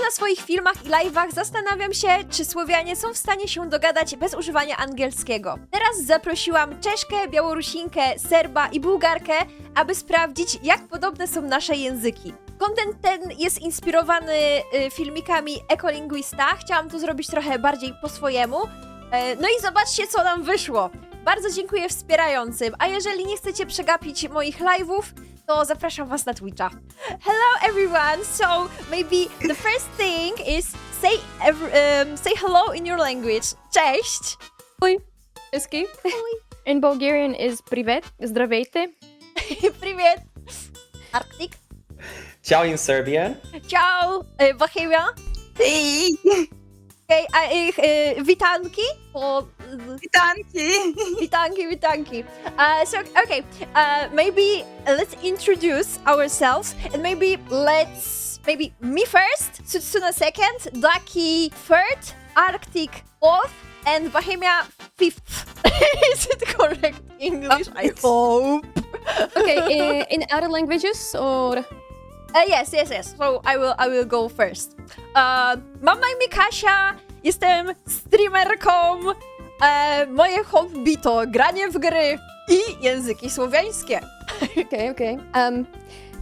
na swoich filmach i live'ach zastanawiam się, czy Słowianie są w stanie się dogadać bez używania angielskiego. Teraz zaprosiłam Czeszkę, Białorusinkę, Serba i Bułgarkę, aby sprawdzić, jak podobne są nasze języki. Content ten jest inspirowany filmikami Ekolingwista. Chciałam to zrobić trochę bardziej po swojemu. No i zobaczcie, co nam wyszło. Bardzo dziękuję wspierającym, a jeżeli nie chcecie przegapić moich live'ów, to zapraszam was na Twitcha. Hello everyone, so maybe the first thing is say hello in your language. Cześć! Czeski. In Bulgarian is privet, zdravejte. Привет! Arctic. Ciao in Serbian. Ciao, Bohemia. Okay, witanki. Witanki. So, okay, maybe let's introduce ourselves and maybe me first, Sutsuna second, Daki third, Arctic fourth, and Bohemia fifth. Is it correct English? I hope. Okay, in other languages or? Yes. So I will go first. Mam na imię Kasia, jestem streamerką. Moje hobby to granie w gry i języki słowiańskie. Okay.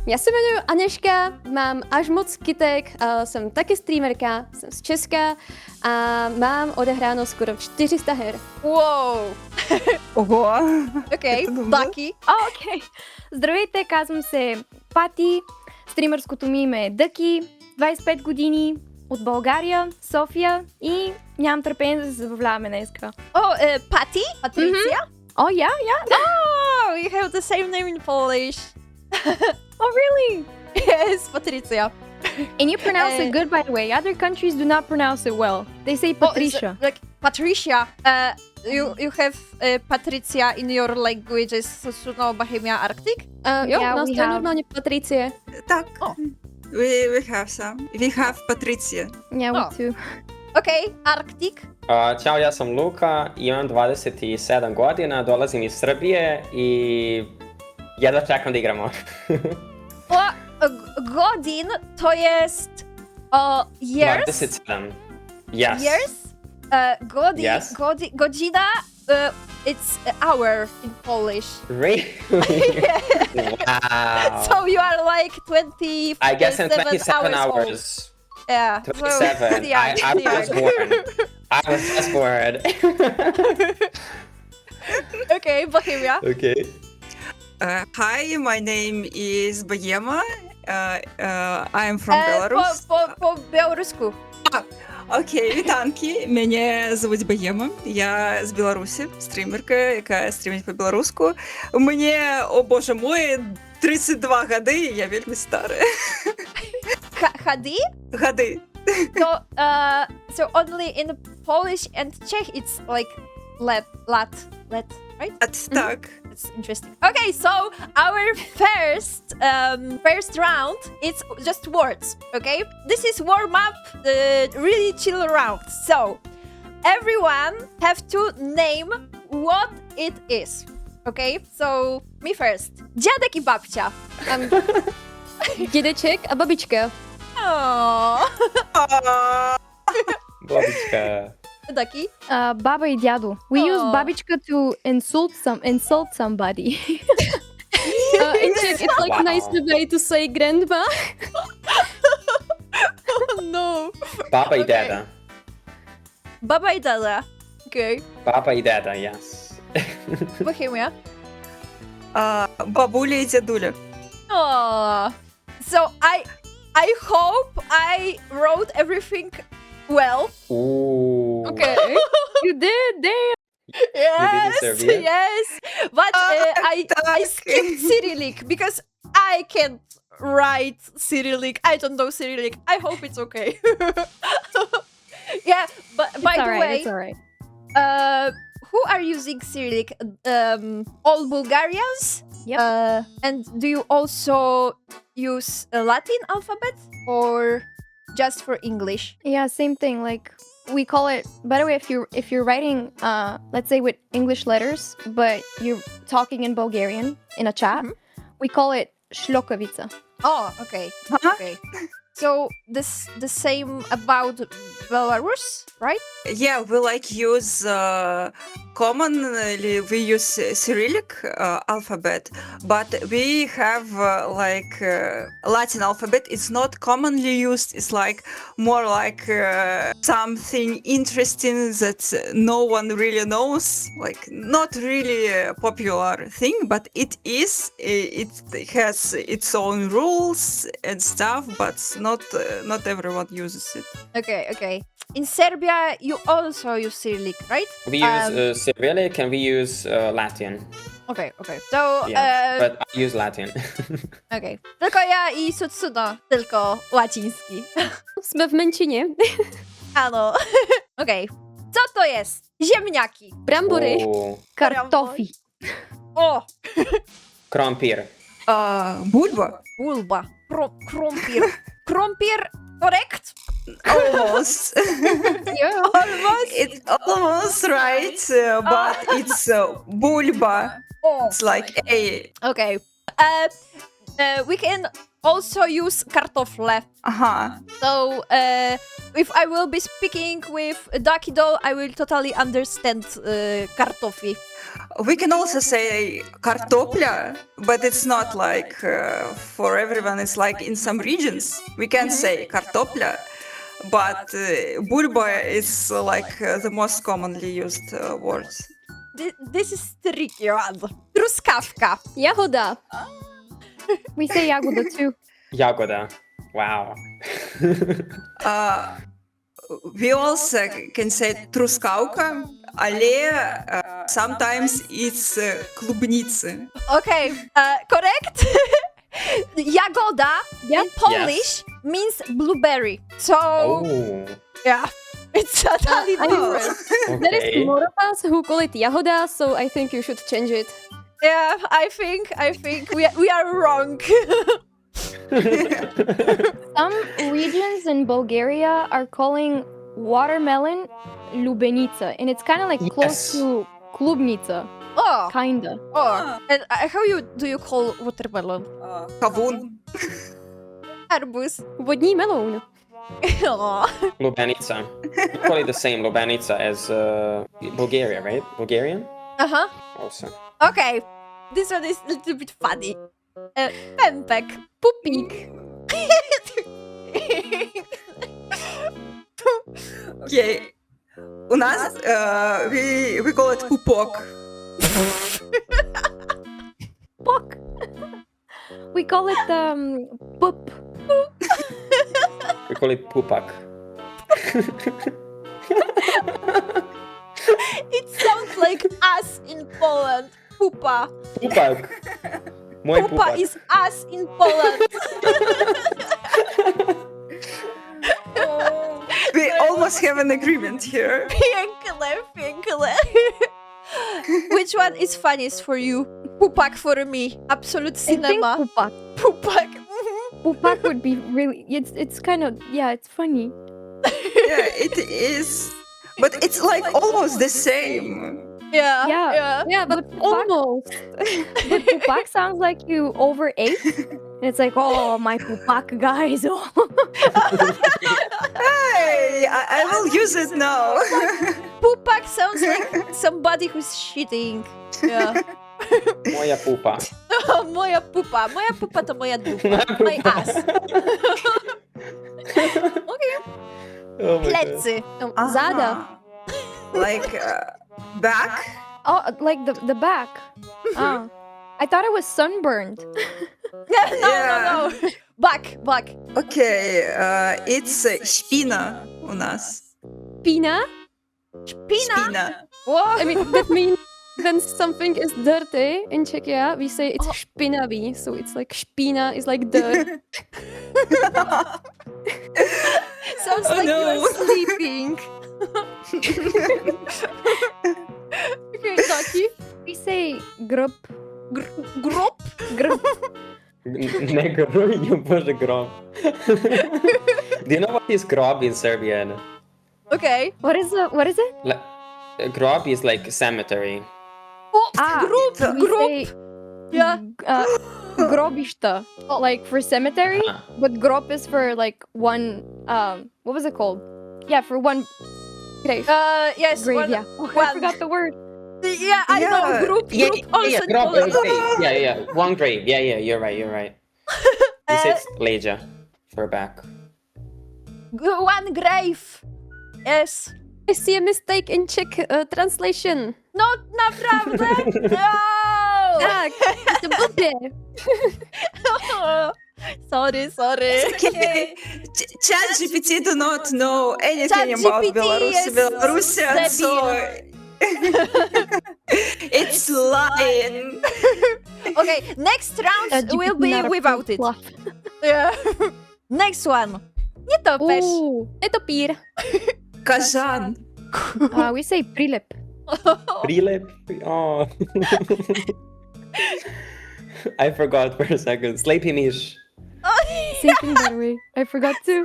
Já se jmenuji Anežka, mám až moc kytek, jsem taky streamerka, jsem z Česka a mám odehráno skoro 400 her. Wow. Ого! Okay, много. Даки. Окей. Здравейте, казвам се Пати. Стримърското ми име е Дъки. 25 години, от България, София и нямам търпение да се забавляваме днеска. Patty? Patricia? О, я? Oh, we have the same name in Polish. Oh, really? Yes, Patricia. And you pronounce it good, by the way. Other countries do not pronounce it well. They say Patricia. Like Patricia. You have Patricia in your languages, Suno, Bohemia, Arctic? Jo, Yeah, nás we to je have. normálně Patricie. Так. Oh. We have some. We have Patricia. Yeah, we Oh. too. Okay, Arctic. Ćao, ja sam Luka, imam 27 godina, dolazim iz Srbije i jedva čekam da igramo. Godin to jest years. 27. Yes. Years? Yes. Godzina, it's hour in Polish. Really? Wow. So you are like 20. I guess in 27 27 hours. hours. Yeah. 27. Yeah, I was born. I was just born. Okay, Bohemia. Okay. Hi, my name is Bohema. I am from Belarus. По білоруську. Окей, вітанки. Мене звуть Боєма. Я з Білорусі, стрімерка, яка стрімить по-білоруську. Мені, о боже мой, 32 годи, я вельми стара. Хadi? Годи. So only in Polish and Czech it's like let, right? Так. That's interesting. Okay, so our first round, it's just words, okay? This is warm up, really chill round. So, everyone have to name what it is, okay? So, me first. Dziadek i babcia. Dědeček a babička. Aww. Babička. Daki? Баба и дядо. We use Oh. babička to insult somebody. In Czech it's like Wow. nice way to say grandma. Oh no. Baba i Okay. deda. Baba i dada. Okay. Baba i deda, yes. Bohemia. Бабуля і дядуля. Aww. So I hope I wrote everything well. Ooh. Okay. You did, damn. Yes, Serbia? yes. But I так. skipped Cyrillic because I can't write Cyrillic. I don't know Cyrillic. I hope it's okay. Yeah, but by It's the alright, way, it's alright. who are using Cyrillic? All Bulgarians? Yep. And do you also use a Latin alphabet or just for English? Yeah, same thing. Like we call it. By the way, if you're writing, let's say with English letters, but you're talking in Bulgarian in a chat, we call it shlokovica. Oh, okay. Ага. Okay. So the same about Belarus, right? Yeah, we like use commonly we use Cyrillic alphabet, but we have Latin alphabet. It's not commonly used. It's like more like something interesting that no one really knows. Like not really a popular thing, but it is. It has its own rules and stuff, but not everyone uses it. Okay. In Serbia, you also use Cyrillic, right? We use Cyrillic and we use Latin. Okay. So, Yeah, but I use Latin. okay. Tylko ja i Sutsuno, tylko łaciński. Jsme v menšině. Ano. Okej. Co to jest? Ziemniaki. Brambory. Oh, Kartofi. O! krompir. Bulba. Bulba. Krompir. Krompir, correct? Almost. Jo. Almost. It's almost right, but it's bulba. O! It's like a. Okay. We can also use kartofle. So, if I will be speaking with Ducky Doll, I will totally understand kartofi. We can also say kartopля, but it's not like for everyone. It's like in some regions we can say kartopля, but bulba is like the most commonly used words. This is tricky one. Truskawka. Jahoda. We say jagoda too. Jagoda. Wow. We also can say truskawka, ale sometimes it's klubnicy. Okay, correct. Jagoda in Polish means blueberry. So, Oh. yeah, it's totally I know. different. There is Okay. more of us who call it jahoda, so I think you should change it. Yeah, I think we are wrong. Some regions in Bulgaria are calling watermelon lubenica, and it's kind of like close Yes. to klubnica, Oh, kinda. and how do you call watermelon? Kavun. Arbuz. Vodní meloun. Aw. Lubenica. We call it the same Lubenica as Bulgaria, right? Bulgarian? Uh-huh. Also. Okay, this one is a little bit funny. Pępek. Pupík. Okay. У нас we call it pupok. Pok. We call it pup. We call it pupak. It sounds like us in Poland. Pupa. Pupak. Mój Pupa pupak. is us in Poland. We almost have an agreement here. Piękne. Which one is funniest for you? Pupak for me. Absolute I think cinema. pupak. Pupak. Pupak would be really. It's kind of it's funny. Yeah, it is. But it's like almost the same. Yeah. Yeah, but almost. But pupak sounds like you overate. And it's like, oh, my pupak guys. Oh. Hey, I will use it now. Pupak sounds like somebody who's shitting. Yeah. Moja pupa. Moja pupa. Moja pupa to moja dupa. My ass. Okay. Oh my God. Plecy. Zada. Like back. Oh, like the back. Oh. I thought it was sunburned. No. Back. Okay, it's špina у нас. Pina. Špina. Špina. Whoa. I mean, that means when something is dirty in Czechia, we say it's špinavý. So it's like špina is like dirt. Sounds like you're sleeping. Okay, Ducky. We say grup. Grop. Ne grob, Boże, grob. Do you know what is grob in Serbian? Okay. What is it? Grob is like cemetery. Oh, group. We say, Yeah. grobište, like for cemetery, but grob is for like one, what was it called? Yeah, for one grave. Yes, Grave, one, yeah. Oh, I one- forgot the word. Yeah, I know. Yeah. Group Yeah, also yeah, in grave, Poland. yeah, one grave. Yeah, you're right. You said leja for back. One grave. Yes. I see a mistake in Czech translation. No, naprawdę? No! Tak, to blbě. Sorry. Okay. Chat GPT do not know anything ChatGPT about Belarus. is Belarusian, so it's lying. Okay, next round will be Not a without it. fluff. Yeah. Next one. Nie topesz. Netopír. Kazan. We say prilip. Prilip. Oh. I forgot for a second. Sleepy mish. Thinking that way. I forgot to.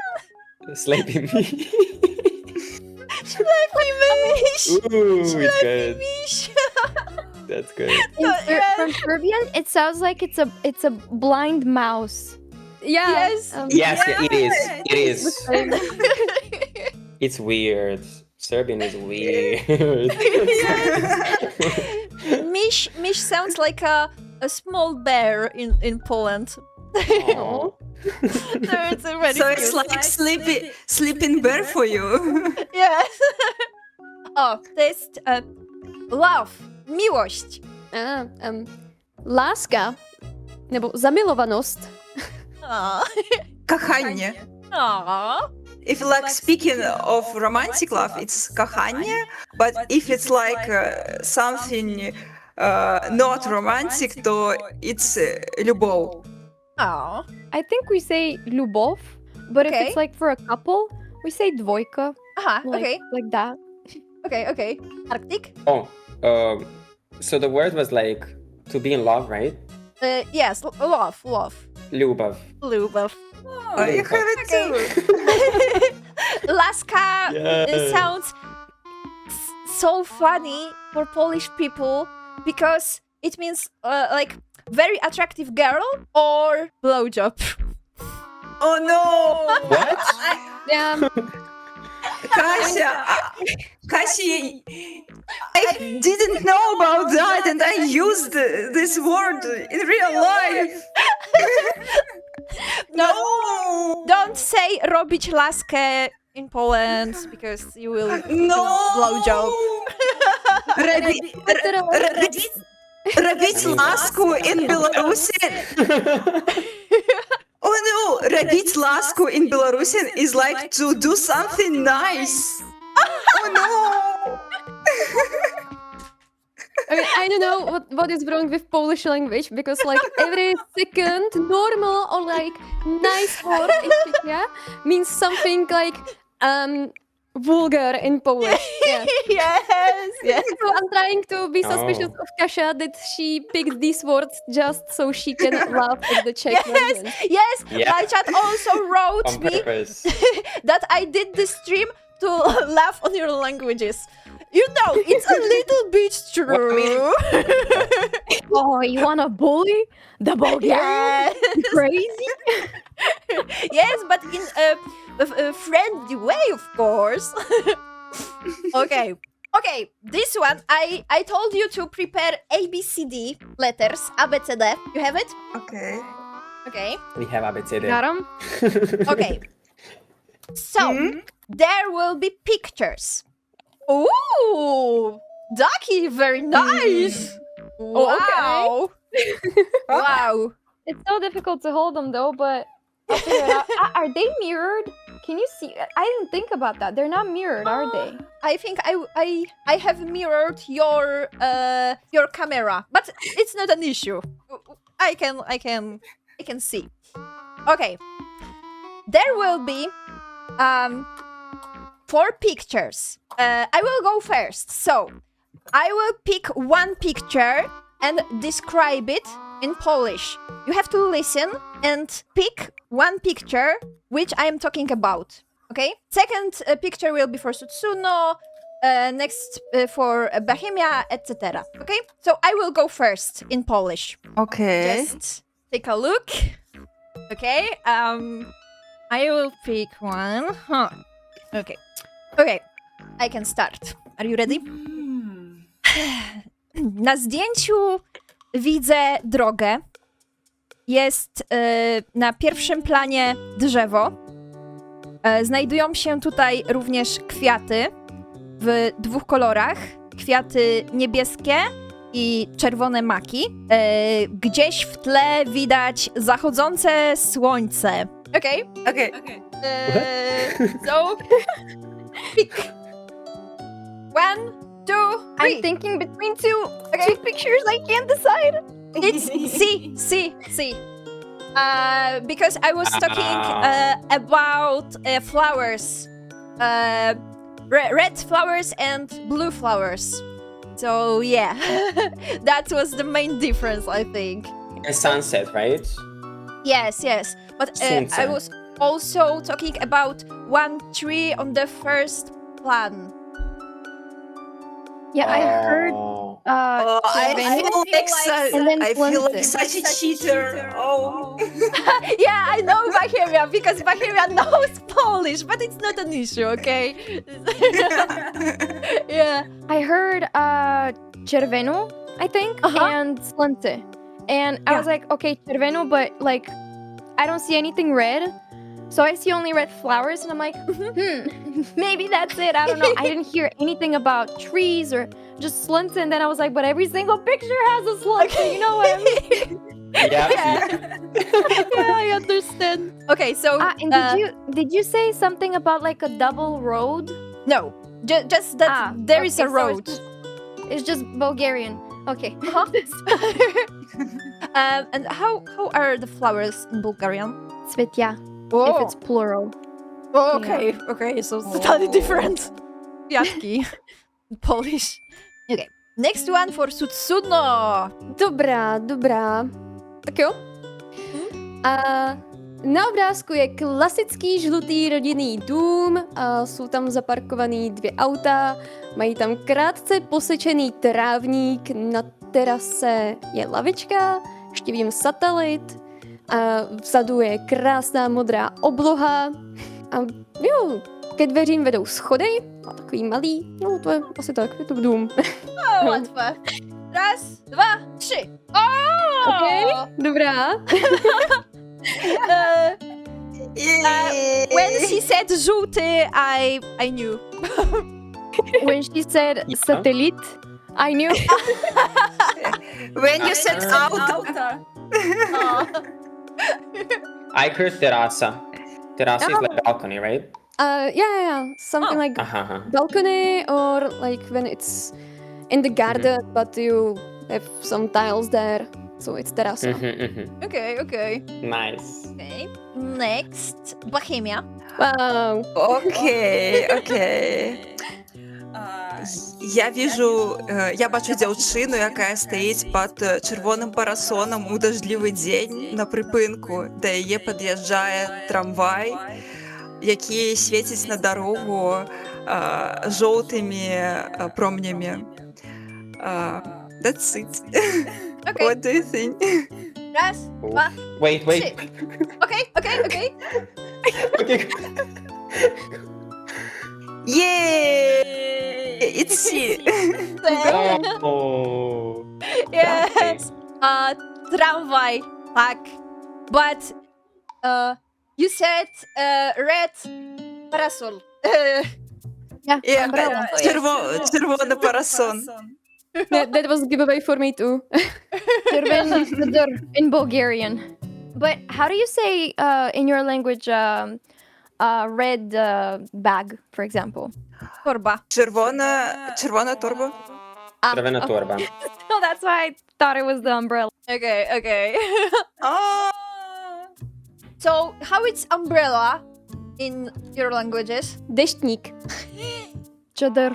Sleepy mish. Ślepi mysz. Ooh, it's good. Miś. That's good. From Serbian, it sounds like it's a blind mouse. Yeah. Yes. Yes, yeah, it is. It is. Same. It's weird. Serbian is weird. Miś sounds like a small bear in Poland. Aw. So it's a very So it's cute. like sleeping bear for you. Yes. O, to jest love, miłość. Láska, nebo zamilovanost. Aw. Kachanie. Aw. If like speaking of romantic love, it's kachanie, but if it's like something not romantic, то it's любов. Aw. I think we say lubov, but if Okay. it's like for a couple, we say dvojka. Aha, Like, like that. okay. Arctic? Oh, so the word was like to be in love, right? Yes, love. Lubav. Lubov. Oh, you have it too. Laska Yeah. sounds so funny for Polish people because it means like very attractive girl or blowjob. Oh no! What? Yeah. Kasia, I didn't know about that, and I used this word in real life. No, Don't say robić laskę in Poland because you will no, blowjob. Робить ласку in Belarusian. Oh no, робить ласку in Belarusian is like to do something nice. Oh no. I mean, I don't know what is wrong with Polish language because like every second normal or like nice word in Czechia means something like vulgar in Polish. Yeah. Yes. So I'm trying to be suspicious of Kasia that she picked these words just so she can laugh at the Czech language. Yes, Yeah. my chat also wrote On me purpose. that I did this stream to laugh on your languages. You know, it's a little bit true. Oh, you wanna bully the Bulgarian? Yes. Crazy? Yes, but in a friendly way, of course. Okay, this one, I told you to prepare ABCD letters, ABCD. You have it? Okay. Okay. We have ABCD. Got him? Okay. So, there will be pictures. Ooh! Ducky, very nice! Wow! Wow! It's so difficult to hold them though, but I'll figure it out. Are they mirrored? Can you see? I didn't think about that. They're not mirrored, are they? I think I have mirrored your camera, but it's not an issue. I can see. Okay. There will be 4 pictures. I will go first. So, I will pick one picture and describe it in Polish. You have to listen and pick one picture which I am talking about. Okay? Second picture will be for Sutsuno, next for Bohemia, etc. Okay? So I will go first in Polish. Okay. Just take a look. Okay, I will pick one. Huh. Okay. Okay, I can start. Are you ready? Na zdjęciu widzę drogę. Jest na pierwszym planie drzewo. Znajdują się tutaj również kwiaty w 2 kolorach. Kwiaty niebieskie i czerwone maki. Gdzieś w tle widać zachodzące słońce. Okay. Окей. So, pick. 1, 2, 3. I'm thinking between two pictures. I can't decide. It's C. Because I was talking about flowers. Red flowers and blue flowers. So yeah, that was the main difference, I think. And sunset, right? Yes. But I Sunset. was also talking about 1 tree on the first plan. Yeah, I heard. Oh. I czerwony. feel like such a cheater. Oh. Yeah, I know Bohemia because Bohemia knows Polish, but it's not an issue, okay? Yeah. I heard czerweno, I think, and słońce. And I was like, okay, czerweno, but like I don't see anything red. So I see only red flowers, and I'm like, maybe that's it. I don't know. I didn't hear anything about trees or just słońce, and then I was like, but every single picture has a słońce. You know what I mean? Yeah. Yeah, I understand. Okay, so And did you say something about like a double road? no, just that there is a okay, so road. it's just Bulgarian. Okay. And how are the flowers in Bulgarian? Cветя, Oh, if it's plural. okay, so it's totally different. Kwiatki. Polish. Okay, next one for Sudsudno. Dobrá. Tak jo. A na obrázku je klasický žlutý rodinný dům, a jsou tam zaparkovaný 2 auta, mají tam krátce posečený trávník, na terase je lavička, ještě vidím satelit, a vzadu je krásná modrá obloha a jo, ke dveřím vedou schody, a takový malý, no to je asi tak, je to dům. O, łatwe. 1, 2, 3. O! Okej, dobrá. When she said żółty, I knew. When she said satellite, I knew. When you said out. I heard terasa. Terasa is like balcony, right? Yeah, something like balcony, or like when it's in the garden, but you have some tiles there, so it's terasa. Okay. Nice. Okay. Next, Bohemia. Wow. Окей. Я бачу дівчину, яка стоїть під червоним парасоном у дождливий день на припинку, де її під'їжджає трамвай, який світить на дорогу жовтими променями. That's it. Okay. What do you think? 1, 2. Wait. Okay. Okay. Yeah! It's she! Oh. Yes. Tramway. Tak. But you said red parasol. Yeah, umbrella. Червоний парасон. That was a giveaway for me too. Czerwony czador in Bulgarian. But how do you say in your language red bag, for example? Torba. Червона торба. Czerwona torba. So that's why I thought it was the umbrella. Okay. So how it's umbrella in your languages? Deštník. Czador.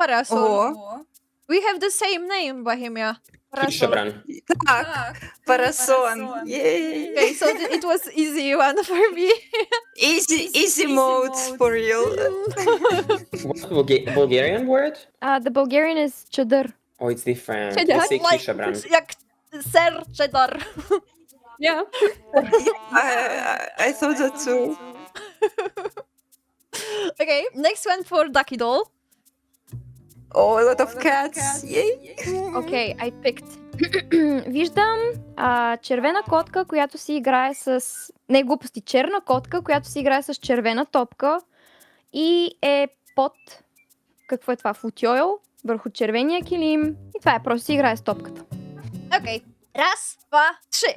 Parasol. О, We have the same name, Bohemia. Parasol. Szebran. так, парасон. Yay. Okay, so it was easy one for me. Easy mode for you. What's the Bulgarian word? The Bulgarian is czador. Oh, it's different. Cheddar. It's like Like, Szebran. jak Ser cheddar. Yeah. I thought that too. Okay, next one for Ducky Doll. Oh, a lot of cats. Yay. Okay, I picked. Виждам червена котка, която си играе с... Не глупости, черна котка, която си играе с червена топка и е под... Какво е това? Футьойл върху червения килим. И това е, просто си играе с топката. Okay, raz, dwa, trzy.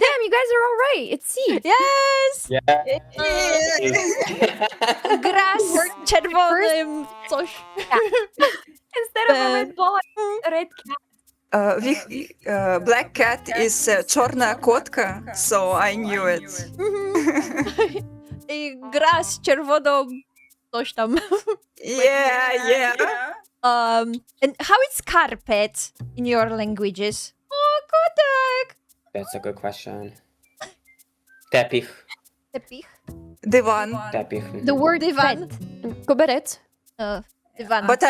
Damn, you guys are all right. It's C. Yes! Yes. Gra z czerwonym coś. Instead of a red ball, red cat. Black cat is чорна котка, so I knew it. I gra z czerwoną coś tam. Yeah. And how is carpet in your languages? Oh, kotek! That's a good question. Tepich. Tepich. Диван. Tepich. The word Dywan. Koberec. Dywan. But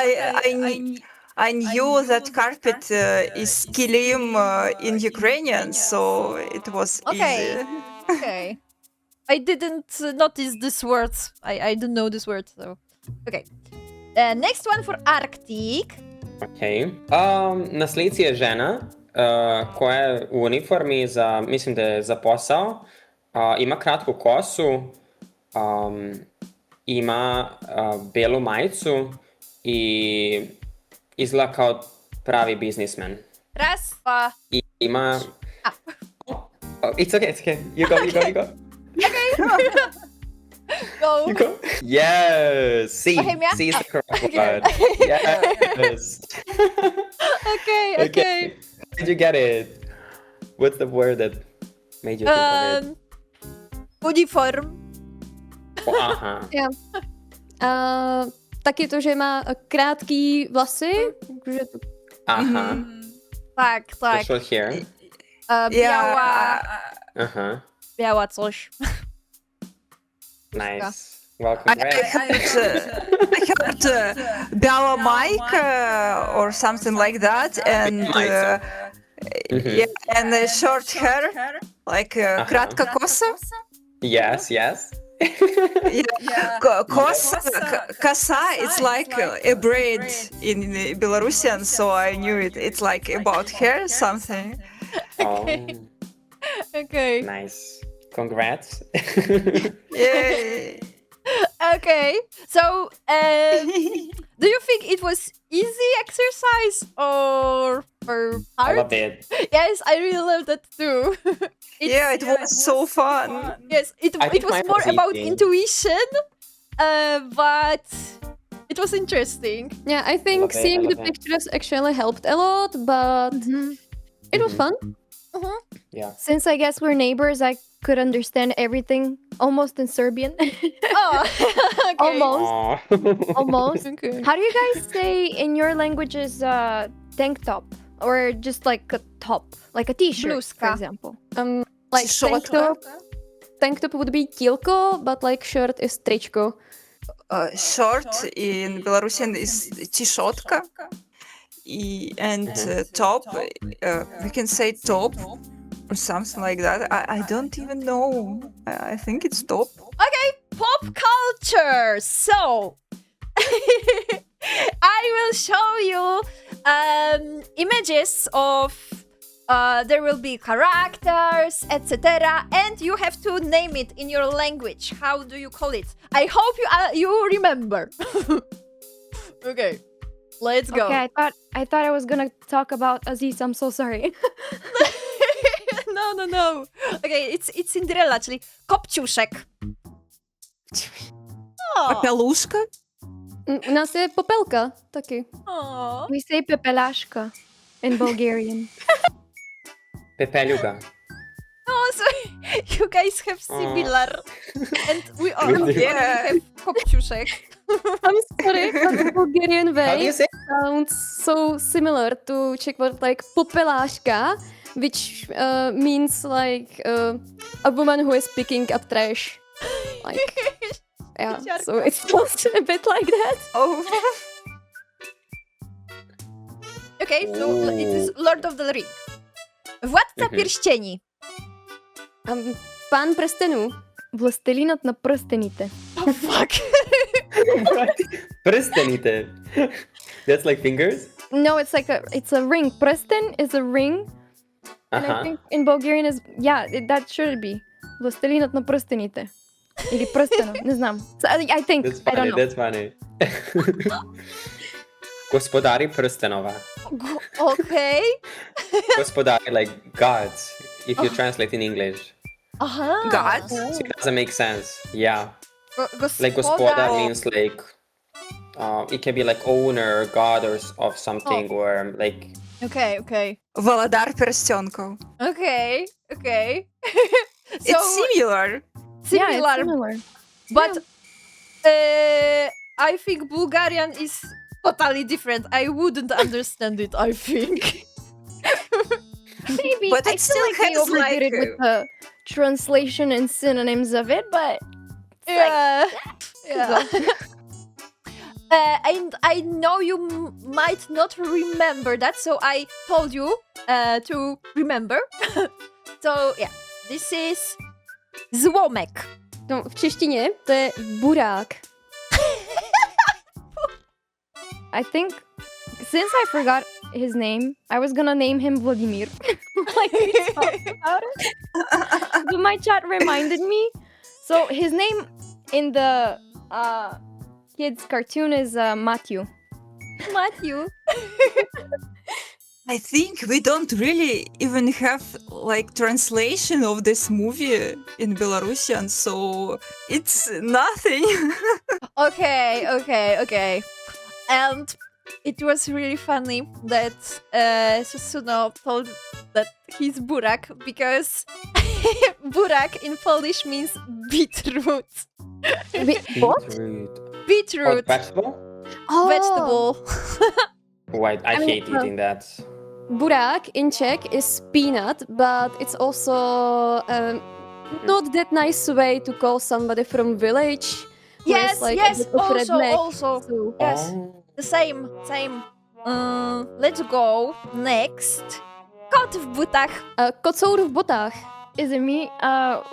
I knew that carpet is kilim in Ukrainian, so it was Okay. easy. Okay. I didn't notice this word. I don't know this word, so. Okay. Next one for Arctic. Okay. Na slici je žena, koja je u uniformi za, mislim da je za posao. Ima kratku kosu, ima belu majicu i izgleda kao pravi biznismen. Raz, dwa. I ima... Oh. It's okay. You go. Go. You go. Yes! C. Bohemia? C is the correct Okay. word. Yes! Okay. How did you get it? What's the word that made you think of it? Uniform. Aha. Taky to, že má krátký vlasy. Že to... Aha. Tak. The short hair. Biała. Aha. Biała coś. Nice. Well, I congrats. heard Bella Mike or something like that, and and short hair, like кратка коса. Yes. Коса, it's like a braid in Belarusian, so I knew it. It's like about hair something. Oh, Okay. nice. Congrats. Yay. Okay. So, do you think it was easy exercise or I hard? love it. Yes, I really love that too. Yeah, it was so fun. Yes, I it think was mine more was about easy. intuition, but it was interesting. Yeah, I think Love it, seeing I the love it. pictures actually helped a lot, but it was fun. Yeah. Since I guess we're neighbors, I could understand everything almost in Serbian. Oh, okay. Almost. Aw. Almost. Okay. How do you guys say in your languages tank top? Or just like a top? Like a t-shirt, for Bluzka. example. Like Шотка. tank top would be kilko, but like shirt is tričko. Short in Belarusian is тишотка. And top, we can say top or something like that. I don't even know. I think it's top. Okay, pop culture. So, I will show you images of. There will be characters, etc., and you have to name it in your language. How do you call it? I hope you remember. Okay, let's go. Okay, I thought I was gonna talk about Aziz. I'm so sorry. No. Okay, it's Cinderella, czyli kopciuszek. Oh. Попелушка? U nás je popelka taky. Oh. We say pepelashka in Bulgarian. Pepeluga. Oh, so you guys have similar, and we all We do. have kopciuszek. I'm sorry, but the Bulgarian How do you way say? sounds so similar to Czech word like popeláška, which means like a woman who is picking up trash. Like, yeah, so it sounds a bit like that. Oh. Okay, so it is Lord of the Rings. Władca pierścieni. Пан пръстенů. Властелинът на пръстените. Oh, fuck. Prstenite. That's like fingers? No, it's a ring. Prsten is a ring. And I Uh-huh. think in Bulgarian is, that should be. Властелинът на пръстените. Или пръстена, не знам. So, I think, That's I don't funny, know. that's funny. Gospodari prstenova. Okej. Gospodari, like gods, if you translate in English. Aha. God? So it doesn't make sense. Yeah. Like Gospodar. gospodar means like, it can be like owner, god of something, or like, Okej. Володар перстенков. Okay. It's similar. Yeah, it's Similar, similar. but I think Bulgarian is totally different. I wouldn't understand it, I think. Maybe. But I it feel still like they has, overdid it like, with the translation and synonyms of it, but Yeah. And I know you might not remember that, so I told you to remember. So yeah, this is złomek. No, v češtině to je burák. I think since I forgot his name, I was gonna name him Vladimir. Like we talked about it. But my chat reminded me. So his name in the kids' cartoon is Matthew. Matthew. I think we don't really even have like translation of this movie in Belarusian, so it's nothing. Okay. And it was really funny that Susuno told that he's burak because burak in Polish means beetroot. What? Beetroot. Beetroot. Vegetable? Oh, Vegetable. Wait, I mean, hate eating that. Burák in Czech is peanut, but it's also not that nice way to call somebody from village. who is, Yes, like, a yes. bit of redneck, Also. so- Yes. Oh. The same. Let's go next. Kot w butach. Kocour v botách. Is it me?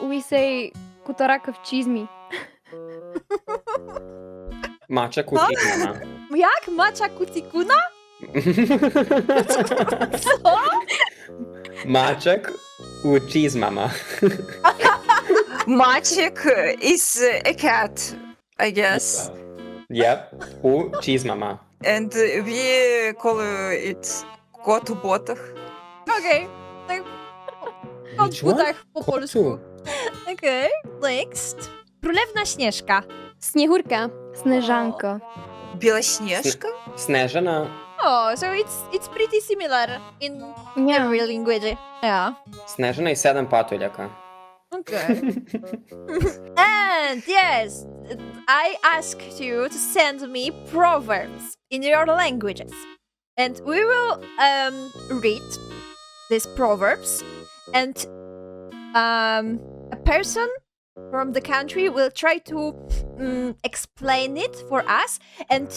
We say kutaraka в чизми. Mača kuti mama. Jak? Macza kutikuna? Co? Mačak u cheese mama. Maciek is a cat, I guess. Yep, u cheese mama. And we call it кот у ботах. Okej. Tak. Kot Which w one? butach po polsku. Okej. Next. Królewna Śnieżka. Sněhurka. Снежанка. Белоснежка? Snežana. Oh, so it's pretty similar in Yeah. every language. Yeah. Snežana i 7 patuljaka. Okay. And yes, I asked you to send me proverbs in your languages. And we will read these proverbs, and a person from the country will try to explain it for us, and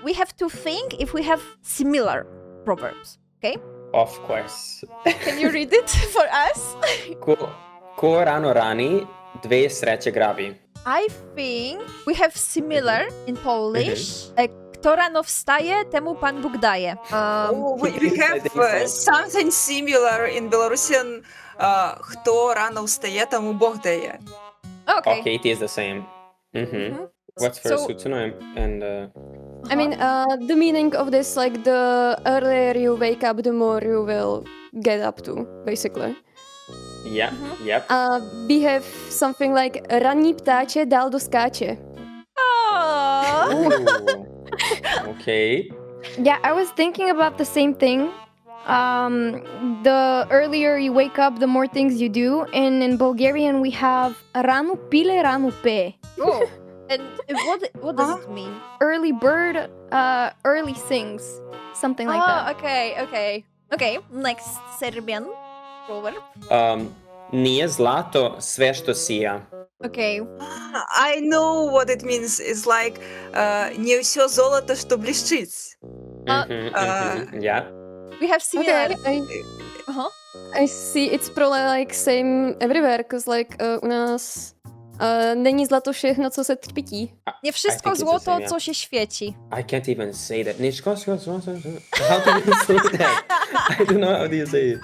we have to think if we have similar proverbs. Okay? Of course. Can you read it for us? Ko rano rani, dve sreće grabi. I think we have similar in Polish. Kto rano wstaje, temu Pan Bóg daje. We have something similar in Belarusian. Хто рано встає, тому Бог дає. Okay. Okay, it is the same. Mhm. What's for So- Sutsuno and I mean, the meaning of this, like, the earlier you wake up, the more you will get up to, basically. yeah, yep. We have something like ranní ptáče dál do skáče. Aww. Ooh. Okay. Yeah, I was thinking about the same thing. The earlier you wake up, the more things you do. And in Bulgarian, we have ranu pile, ranu pe. Oh. And what does it mean? Early bird, early sings. Something like that. Okay. Next Serbian proverb. Nije zlato sve što sija. Okay. I know what it means. It's like не все золото, что блестит. Yeah. We have similar. Okay, I see, it's probably like same everywhere, because like u nás není zlato všechno, co se třpití. Nie I wszystko think it's the złoto, same, yeah. co się świeci. I can't even say that. How do you say that? I don't know how do you say it.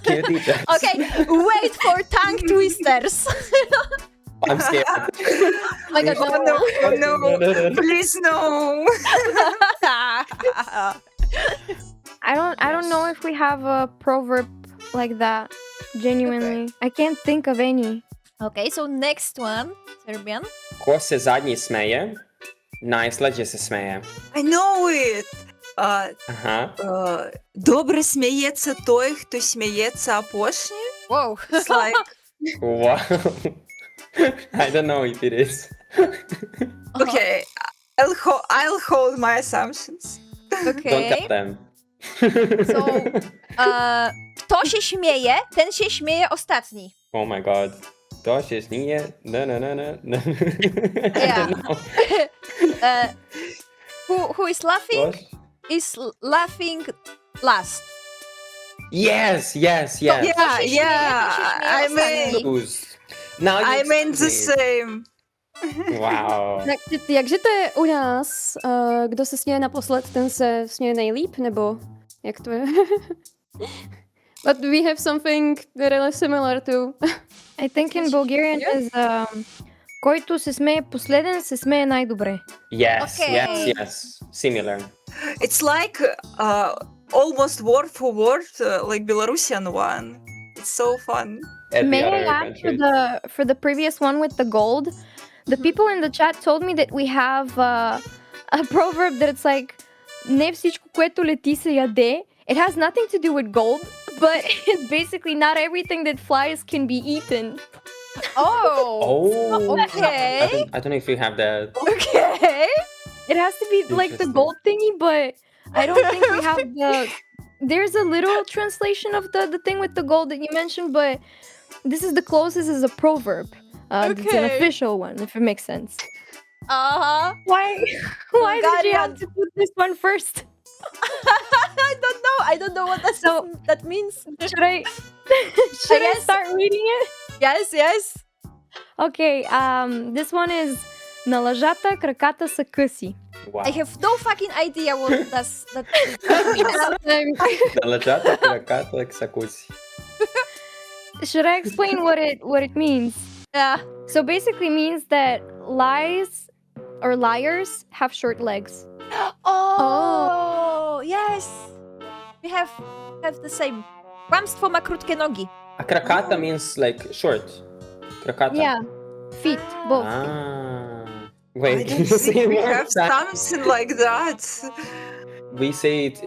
Can you teach us? Okay, wait for tongue twisters. I'm scared. Oh my god, Oh no, No. please no. I don't know if we have a proverb like that. Genuinely. I can't think of any. Okay, so next one, Serbian. Ko se zadnji smeje, najslađe se smeje. I know it. Aha. Добре сміється той, хто сміється опошні. Wow. It's like, Wow. I don't know if it is. okay, I'll hold my assumptions. Don't Okay. tell them. So, kto się śmieje, ten się śmieje ostatni. Oh my god. To się śmieje. No. I Yeah. don't know. Who is laughing Gosh. is laughing last. Yes. Yeah, się śmieje, I mean, Who's- Now you I mean the explain. same. Wow. jakže to je u nás? Kdo se směje naposled, ten se směje nejlíp, nebo jak to je? But we have something really similar to... I think in Bulgarian is който се смее последен, се смее най-добре. Yes, Okay. yes. Similar. It's like almost word for word, like Belarusian one. It's so fun. At May the I other add countries. for the previous one with the gold? The people in the chat told me that we have a proverb that it's like не всичко, което лети се яде. It has nothing to do with gold, but it's basically not everything that flies can be eaten. Oh. Oh, Okay. I don't know if you have that. Okay. It has to be like the Interesting. gold thingy, but I don't think we have the. There's a literal translation of the thing with the gold that you mentioned, but this is the closest as a proverb. It's an Okay. official one, if it makes sense. Uh-huh. Why? Why did you Bulgarian. have to put this one first? I don't know what that means. Should I? Should I guess- start reading it? Yes. Okay. This one is на лъжата краката са къси. Wow. I have no fucking idea what that means. Належата краката ксакуси. Should I explain what it means? Yeah. So basically means that lies or liars have short legs. Oh, yes. We have the same. Kłamstwo ma krótkie nogi. A krakata means like short. Krakata. Yeah. Feet, both. Ah. I Wait, can don't you say think it we one more have time? something like that. We say it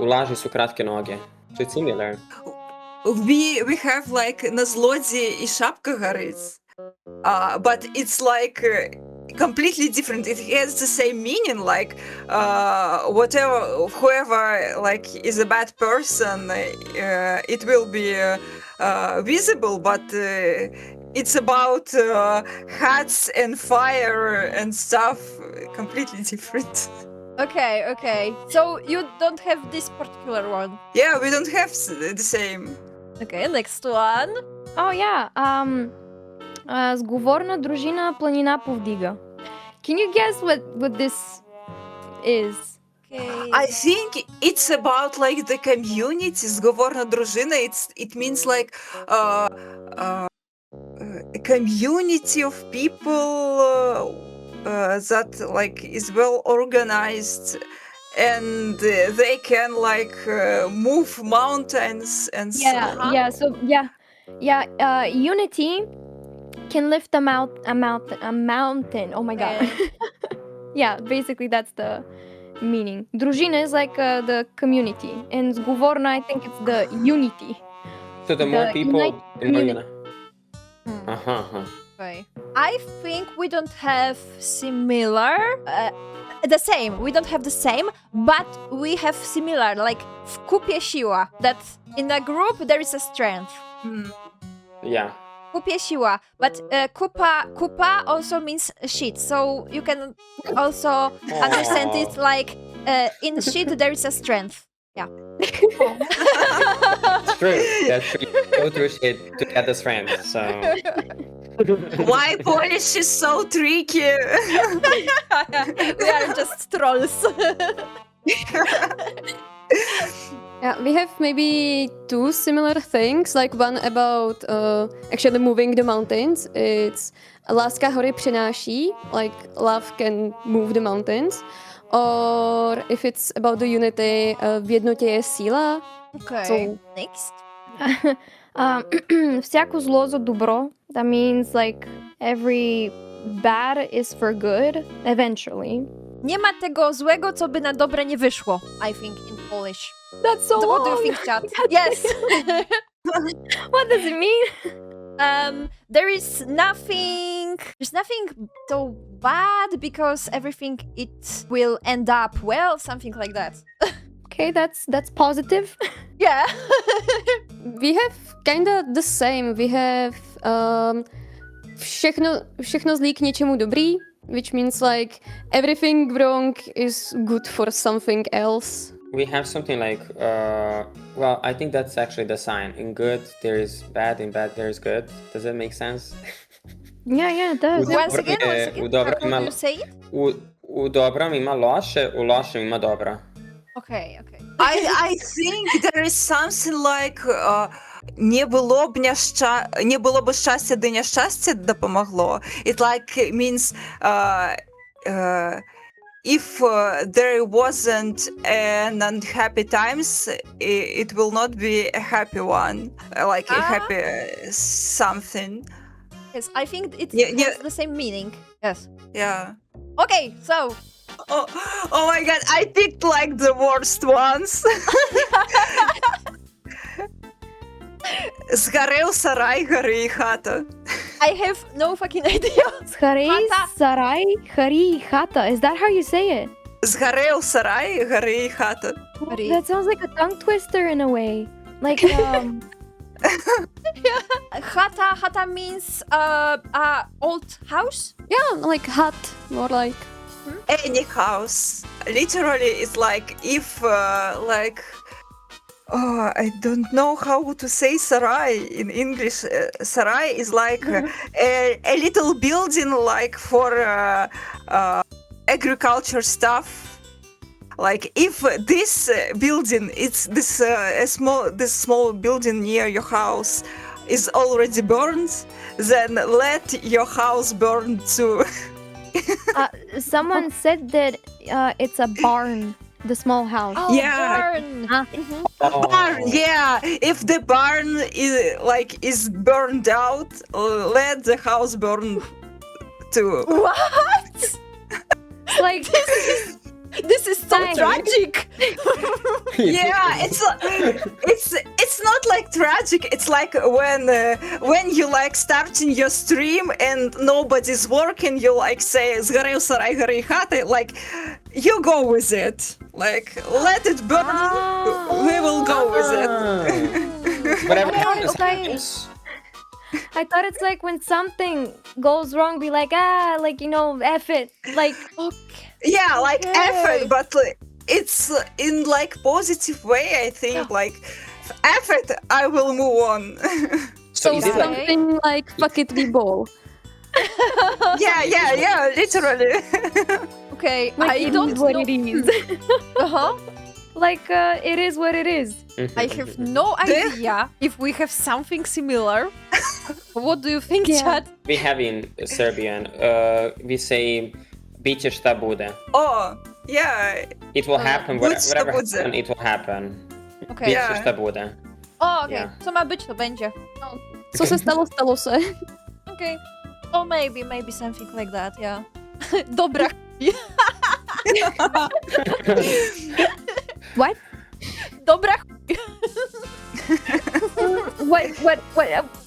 у лажи su kratke noge. So it's similar. We have like на злоді і шапка горить. But it's like completely different. It has the same meaning, like whoever like is a bad person, it will be visible, but it's about hats and fire and stuff, completely different. Okay. So you don't have this particular one. Yeah, we don't have the same. Okay, next one. Oh yeah. Сговорна дружина планина повдига. Can you guess what this is? Okay. I think it's about like the community, зговорна дружина. It means like a community of people that like is well organized, and they can like move mountains and so on. Unity can lift a mountain. Oh my god. Okay. Yeah, basically that's the meaning. Дружина is like the community, and сговорна, I think it's the unity. So the more The people, unite the more you community. know. Uh-huh. Okay. I think we don't have similar. The same. We don't have the same, but we have similar. Like w kupie siła. That in a group there is a strength. Yeah. Kupie siła. But kupa also means shit. So you can also understand it like in shit there is a strength. Yeah. It's true. That's true. You go through shit to get this friend. So Why Polish is so tricky? We are just trolls. Yeah, we have maybe two similar things. Like one about actually moving the mountains. It's láska hory přináší, like love can move the mountains. Or if it's about the unity, v jednotě je síla. Okay. So- Next. Всяко зло за добро. That means like every bad is for good eventually. Nie ma tego złego, co by na dobre nie wyszło, I think, in Polish. That's so What do you long. think, chat? Yes. What does it mean? There's nothing so bad because everything it will end up well, something like that. Okay, that's positive. Yeah. We have kinda the same. We have všechno zlý k něčemu dobrý, which means like everything wrong is good for something else. we have something like, well, I think that's actually the sign. In good, there is bad. In bad, there is good. Does that make sense? Yeah, it does. Would- Once again, u dobra how do ima- you say it? U dobrom ima loše, u lošem ima dobro. Okay. I think there is something like не було б щастя, де нещастя допомогло. It like means if there wasn't an unhappy times, it will not be a happy one, like a happy something. Yes, I think it Yeah. has the same meaning. Yes. Yeah. Okay, so Oh my god, I picked like the worst ones. Згорів сарай, гори і хата. I have no fucking idea. Схарей, Хата. сарай, хари, хата. Is that how you say it? Згорів сарай, гори і хата. Хари. That sounds like a tongue twister in a way. Like, Hata means old house. Yeah, like hut, more like. Any house. Literally, it's like if like I don't know how to say sarai in English. Sarai is like a little building like for agriculture stuff. Like if this building, it's this small building near your house is already burned, then let your house burn too. someone said that it's a barn, the small house. Oh, Yeah. barn. Barn, yeah. If the barn is burned out, let the house burn too. What? Like, This is so Nice. tragic. Yeah, it's not like tragic. It's like when you like starting your stream and nobody's working, you like say "Згорів сарай, гори і хата." Like you go with it. Like let it burn. We will go with it. Whatever Okay, happens, okay. happens. I thought it's like when something goes wrong, be like, like, you know, F it. Like, Okay. Yeah, like Okay. effort, but it's in like positive way. I think like effort. I will move on. So So is it like something like fuck it, we ball. yeah, literally. Okay, like I it don't is what know. it is. Uh-huh. Like, it is what it is. I have no idea if we have something similar. What do you think, Yeah. Chad? we have in Serbian? We say "Biće šta bude." Oh, yeah. It will happen. Будь Whatever что будет. happen, it will happen. Okay. Biće Yeah. šta bude. O, okej. Yeah. Co ma być, to będzie. Co se stalo, stalo se. Okay. Oh, maybe something like that, yeah. Dobra. What? Dobra. What?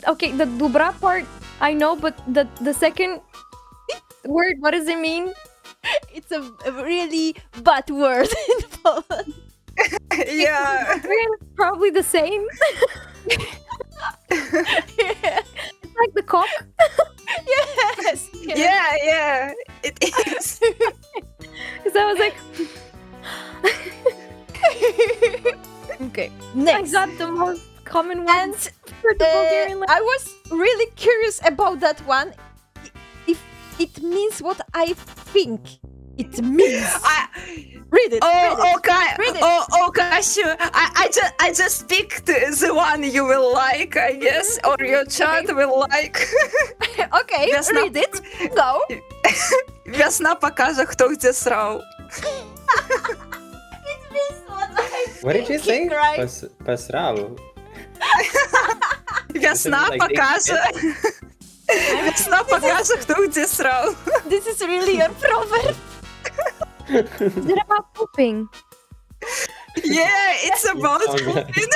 Okay, the dubra part, I know, but the second word, what does it mean? It's a really bad word in Poland. Yeah. Probably the same. It's like the cock. Yes. Yeah. It is. Because I was like, Okay, I next. got the most common one And for the Bulgarian language. I was really curious about that one. If it means what I think it means. Read it. read it. Okay. Read it. Kashu, I just picked the one you will like, I guess, or your chat will like. Okay, Весна. read it. Go. Весна покаже, хто где срав. What did you say? Right. Pasral. Весна like покаже. Весна покаже, хто где срав. This is really your proverb. Is it about pooping? Yeah, it's about Okay. pooping.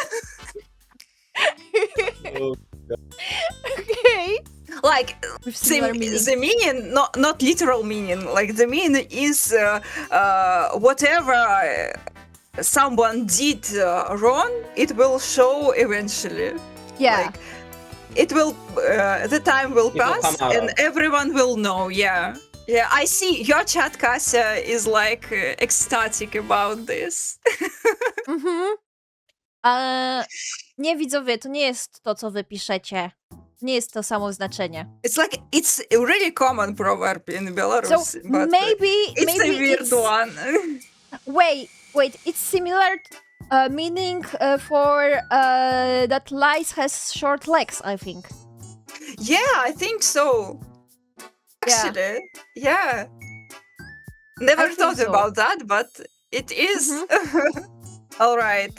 Okay. Like With similar meaning. the meaning, not literal meaning. Like the meaning is whatever someone did wrong, it will show eventually. Yeah. Like it will, the time will It will pass, come out. and everyone will know. Yeah, yeah. I see your chat, Kasia, is like ecstatic about this. Nie, widzowie, to nie jest to, co wy piszecie. Nie jest to samo znaczenie. It's a really common proverb in Belarus, So but maybe it's a weird it's, one. Wait, it's similar meaning for that lice has short legs, I think. Yeah, I think so. Yeah. Actually, yeah. Never I think thought so. about that, but it is. All right.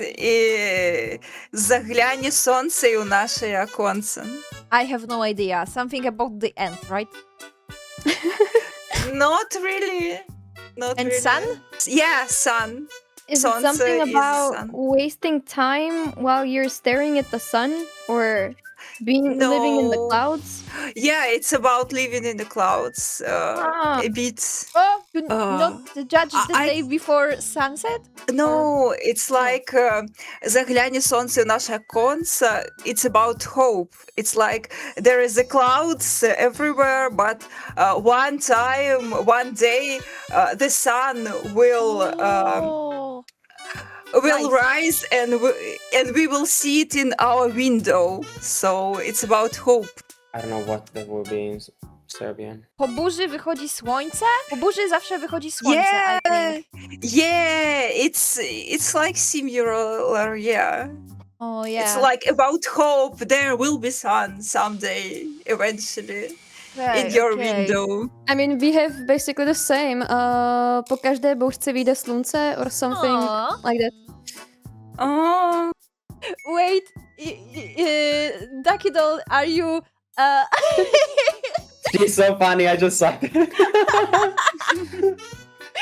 Загляне сонце у наше оконце. I have no idea. Something about the end, right? Not really. Not And really. sun? Yeah, sun. Is it Сонце something is about sun. wasting time while you're staring at the sun or living in the No. clouds? Yeah, it's about living in the clouds. A bit. Oh, you not judge the I- day before sunset? No, it's like загляне сонце у наше оконце. It's about hope. It's like there is a clouds everywhere, but one day, the sun will Nice. rise, and we will see it in our window. So it's about hope. I don't know what that would be in Serbian. Po burzy wychodzi słońce? Po burzy zawsze wychodzi słońce, Yeah, I think. yeah, it's like similar. Yeah. Oh, yeah. It's like about hope. There will be sun someday, eventually, in your window. I mean, we have basically the same. Po každé bouřce vyjde slunce or something Aw. like that. Oh, Wait, Ducky Doll, are you... She's so funny, I just saw it.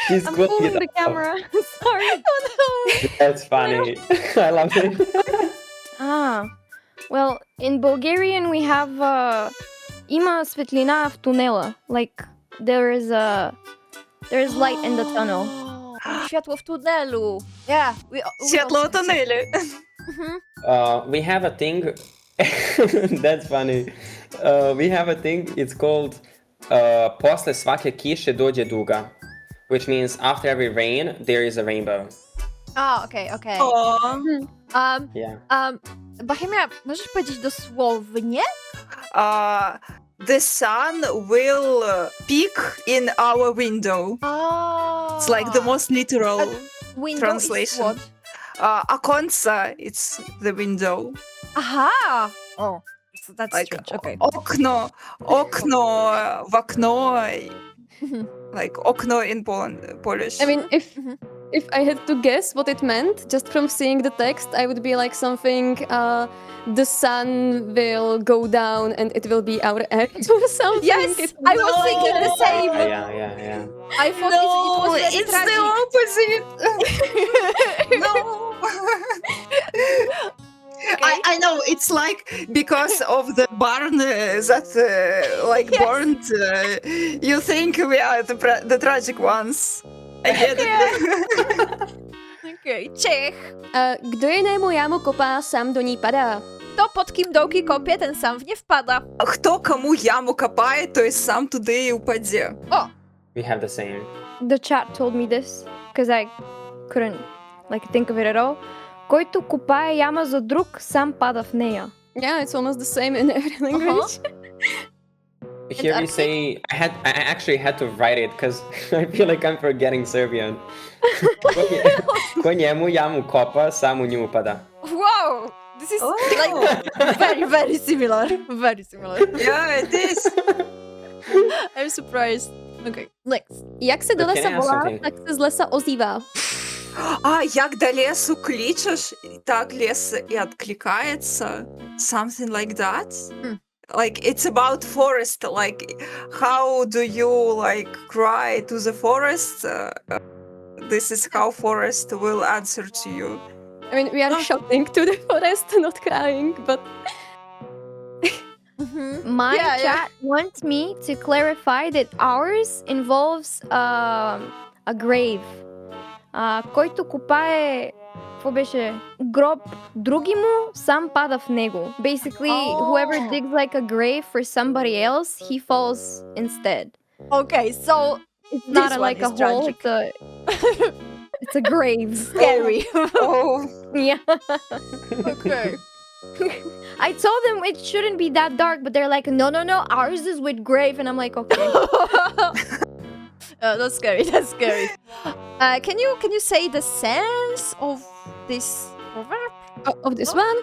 She's I'm good. moving the camera. Sorry. That's funny. I love it. Well, in Bulgarian we have има светлина в тунела. Like there is light in the tunnel. Światło w tunelu. Yeah. światło w tunelu. We have a thing. That's funny. We have a thing. It's called "Posle svake kiše dođe duga," which means after every rain there is a rainbow. Okay. Oh. Yeah. Bohemia, możesz powiedzieć dosłownie? The sun will peek in our window. It's like the most literal Window translation. Is what? Оконце, it's the window. Aha! Oh, so that's Like strange. Okay. окно в окно. Like okno in Polish. I mean, if I had to guess what it meant, just from seeing the text, I would be like something, the sun will go down and it will be our end or something. Yes, I was thinking the same. Yeah. I thought it was very it's tragic. the opposite. No. Okay. I know it's like because of the barn that like Yes. burned. You think we are the tragic ones. I get it. Okay. Czech. Kdo jinému jámu kopá, sám do ní padá. Kto pod kim dołki kopie, ten sam w nie wpada. Хто кому яму копает, той сам туди і упаде. O! We have the same. The chat told me this because I couldn't like think of it at all. който копае яма за друг, сам пада в нея. Yeah, it's almost the same in every language. Here we say I actually had to write it because I feel like I'm forgetting Serbian. Ko njemu jamu kopa, sam u nju upada. Wow! This is Oh. like very, very similar. Very similar. Yeah, it is. I'm surprised. Okay, next. Jak se do But can lesa I ask volá, something? tak se z lesa ozývá. А як до лесу кличеш, так лес и откликается. Something like that. Like it's about forest. Like how do you like cry to the forest? This is how forest will answer to you. I mean, we are shouting to the forest, not crying, but... My Yeah, chat wants me to clarify that ours involves a grave. Който копае, какво беше? Гроб другиму, сам пада в него. Basically, whoever digs like a grave for somebody else, he falls instead. Okay, so It's not This like one a is hole, tragic. it's a grave. scary. Oh, Yeah. Okay. I told them it shouldn't be that dark, but they're like, no, ours is with grave. And I'm like, okay. That's scary. That's scary. Can you say the sense of this proverb? Of this one,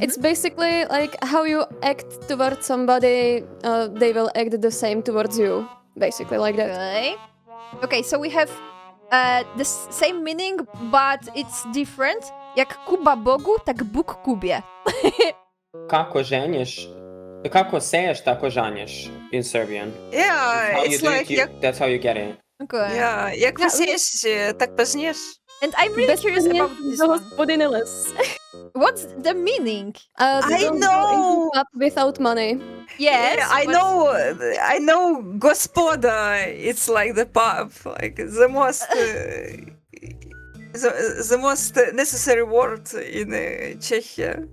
it's basically like how you act towards somebody, they will act the same towards you. Basically like that. Okay. Okay, so we have the same meaning, but it's different. Jak Kuba Bogu, tak Bóg Kubie. Kako seješ, tako žanješ in Serbian. yeah, How you it's do like it, that's how you get it. Okay. yeah, як посієш, так пожнеш. And I'm really curious about this the one. hospodiny les. What's the meaning? They I don't know. go into pub without money. Yes, Yeah, but- I know, Господа, it's like the pub, like the most, the most necessary word in Czechia.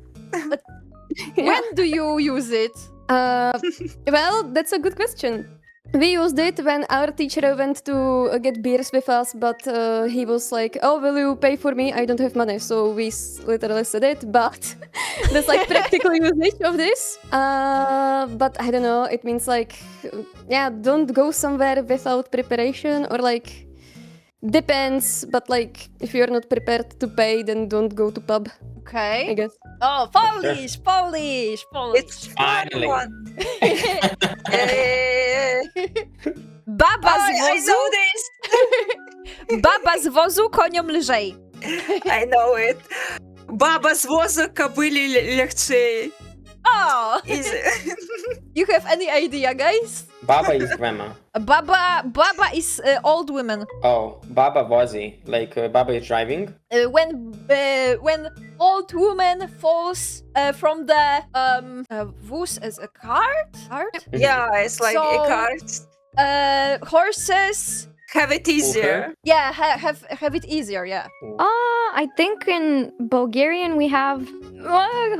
When do you use it? Well, that's a good question. We used it when our teacher went to get beers with us, but he was like, "Oh, will you pay for me? I don't have money." So we literally said it, but that's like practical usage of this. But I don't know. It means like, yeah, don't go somewhere without preparation, or like depends. But like, if you're not prepared to pay, then don't go to pub, I Okay. guess. Oh, Polish, Polish, Polish. It's Finally. fun one. Eh, Baba z I wozu, know this. baba z wozu koniom lżej. I know it. Баба з воза кобилі легче. Oh, Easy. you have any idea, guys? Baba is grandma. Baba is old women. Oh, baba vozi. Like baba is driving. When old woman falls from the wóz as a cart. Yeah, it's like So- a cart. Horses. Have it easier. Yeah, have it easier. Yeah. I think in Bulgarian we have,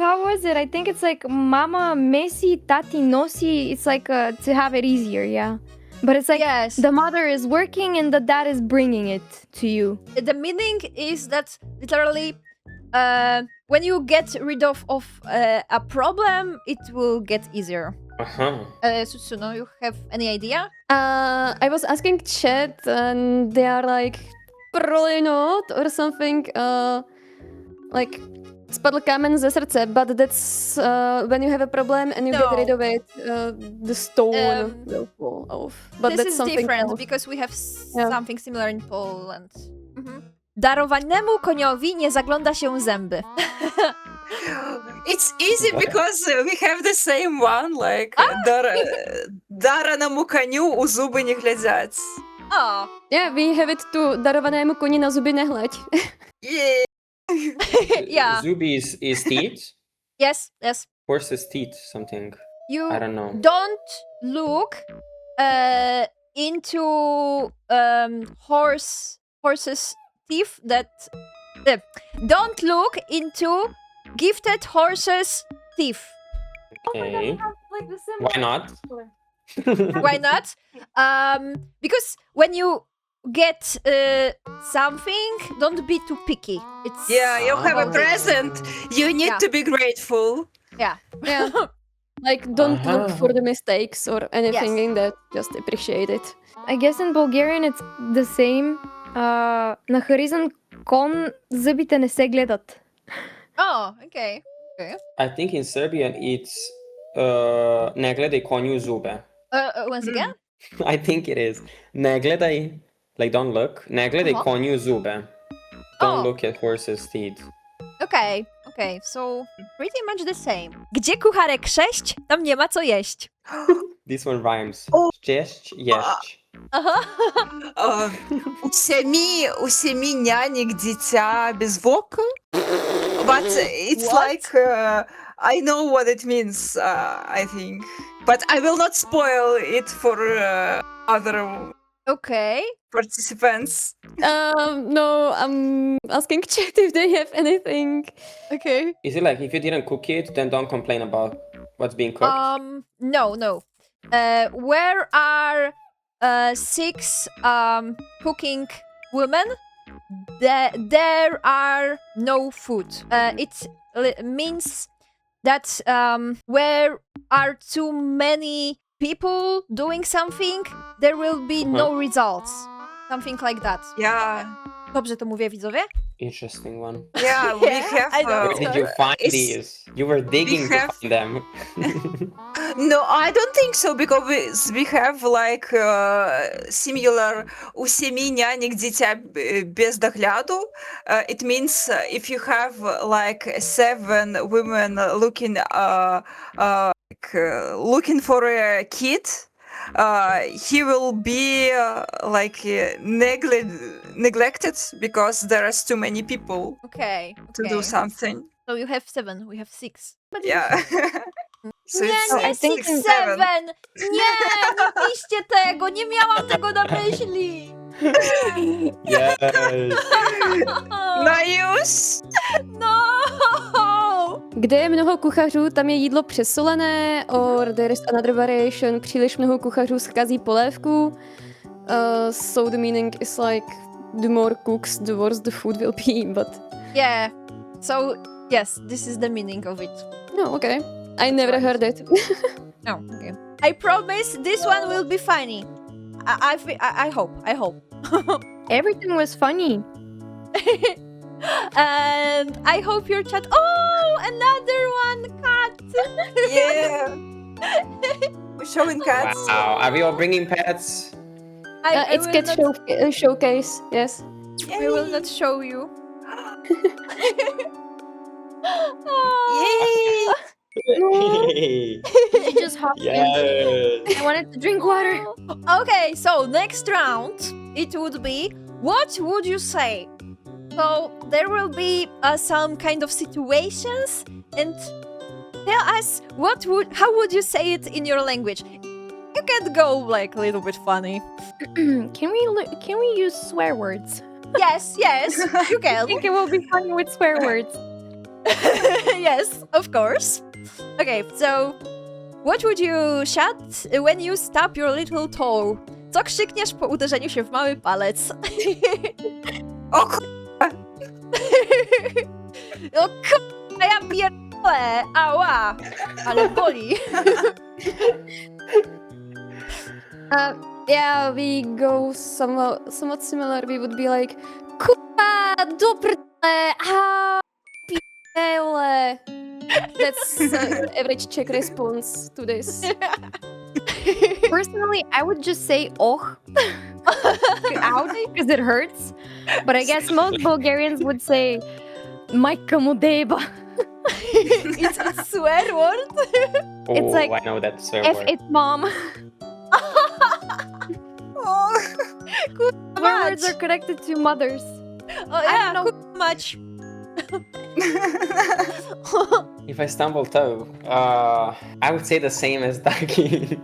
how was it? I think it's like mama mesi, tati nosi. It's like to have it easier, yeah. But it's like Yes. the mother is working and the dad is bringing it to you. The meaning is that literally, when you get rid of a problem, it will get easier. Uh-huh. Susuno, you have any idea? I was asking chat, and they are like, probably not, or something. Like, spadl kámen ze srdce, but that's when you have a problem and you No. get rid of it, the stone will fall off. But This that's is something different else. because we have Yeah. something similar in Poland. Darowanemu koniowi nie zagląda się zęby. It's easy because we have the same one, like дараному коню у зуби не глядять. Oh, Yeah, we have it too. Darovanému koni na zuby nehleď. Yeah. yeah. Zubi is teeth. Yes, yes. Horse's teeth, something. You I don't know. don't look into horse's teeth don't look into gifted horse's teeth. Okay. Why not? Why not? Because when you get something, don't be too picky. It's Yeah, you have a about it. present. You need Yeah. to be grateful. Yeah. Yeah. Like, don't look for the mistakes or anything Yes. in that. Just appreciate it. I guess in Bulgarian it's the same. На харизан кон зъбите не се гледат. Oh, okay. I think in Serbian it's ne gledaj konju zube. Once again? I think it is. Ne gledaj, like don't look. Ne gledaj konju zube. Don't Oh. look at horse's teeth. Okay, so pretty much the same. Gdzie kucharek 6, tam nie ma co jeść. This one rhymes. Oh. Jeść, jeść. Ага. У семи нянек дитя без вока. But it's What? like I know what it means. I think, but I will not spoil it for other Okay. participants. No, I'm asking chat if they have anything. Okay. Is it like if you didn't cook it, then don't complain about what's being cooked? No. Where are 6 cooking women? There are no food. It means that where are too many people doing something, there will be no results. Something like that. Yeah, Dobrze to mówię, widzowie? Interesting one. yeah, we Yeah, have. I know. Where did you find it's- these? You were digging to have- find them. No, I don't think so because we have like similar у семи нянек дитя без догляду. It means if you have like 7 women looking looking for a kid, he will be neglected because there are too many people Okay. to do something. So you have 7, we have 6. Yeah. So Nie, it's nie, I think 6, 7! Nie, nie piszcie tego, nie miałam tego na myśli! Yes. No już! No! Kde je mnoho kuchařů, tam je jídlo přesolené, or there is another variation, příliš mnoho kuchařů schází polévku. So the meaning is like, the more cooks, the worse the food will be, but... Yeah, so yes, this is the meaning of it. No, okay. I never heard it. No, okay. I promise this one will be funny. I hope. Everything was funny. And I hope your chat. Oh, another one, cat. Yeah. We're showing cats. Wow. Are we all bringing pets? I It's will cat not, showcase, yes. we will not show you. Yay! Hey. She just hopped in. Yes. I wanted to drink water. Okay, so next round it would be what would you say? So there will be some kind of situations and tell us how would you say it in your language? You can go like a little bit funny. Can we use swear words? Yes, you I can. think it will be funny with swear words. Yes, of course. Okay, so what would you shout when you stub your little toe? Co krzykniesz po uderzeniu się w mały palec? O O k***a, ja pierdolę! Ała! Ale boli. Yeah, we go somewhat similar. We would be like, kurwa, dobre, pidele. That's average Czech response to this. Personally, I would just say "och" out because it hurts. But I guess most Bulgarians would say "majka mu deba." It's a swear word? It's Oh, like I know that swear If word. it's mom. Swear words are connected to mothers. Oh yeah, don't know. much. If I stumble toe, I would say the same as Daki.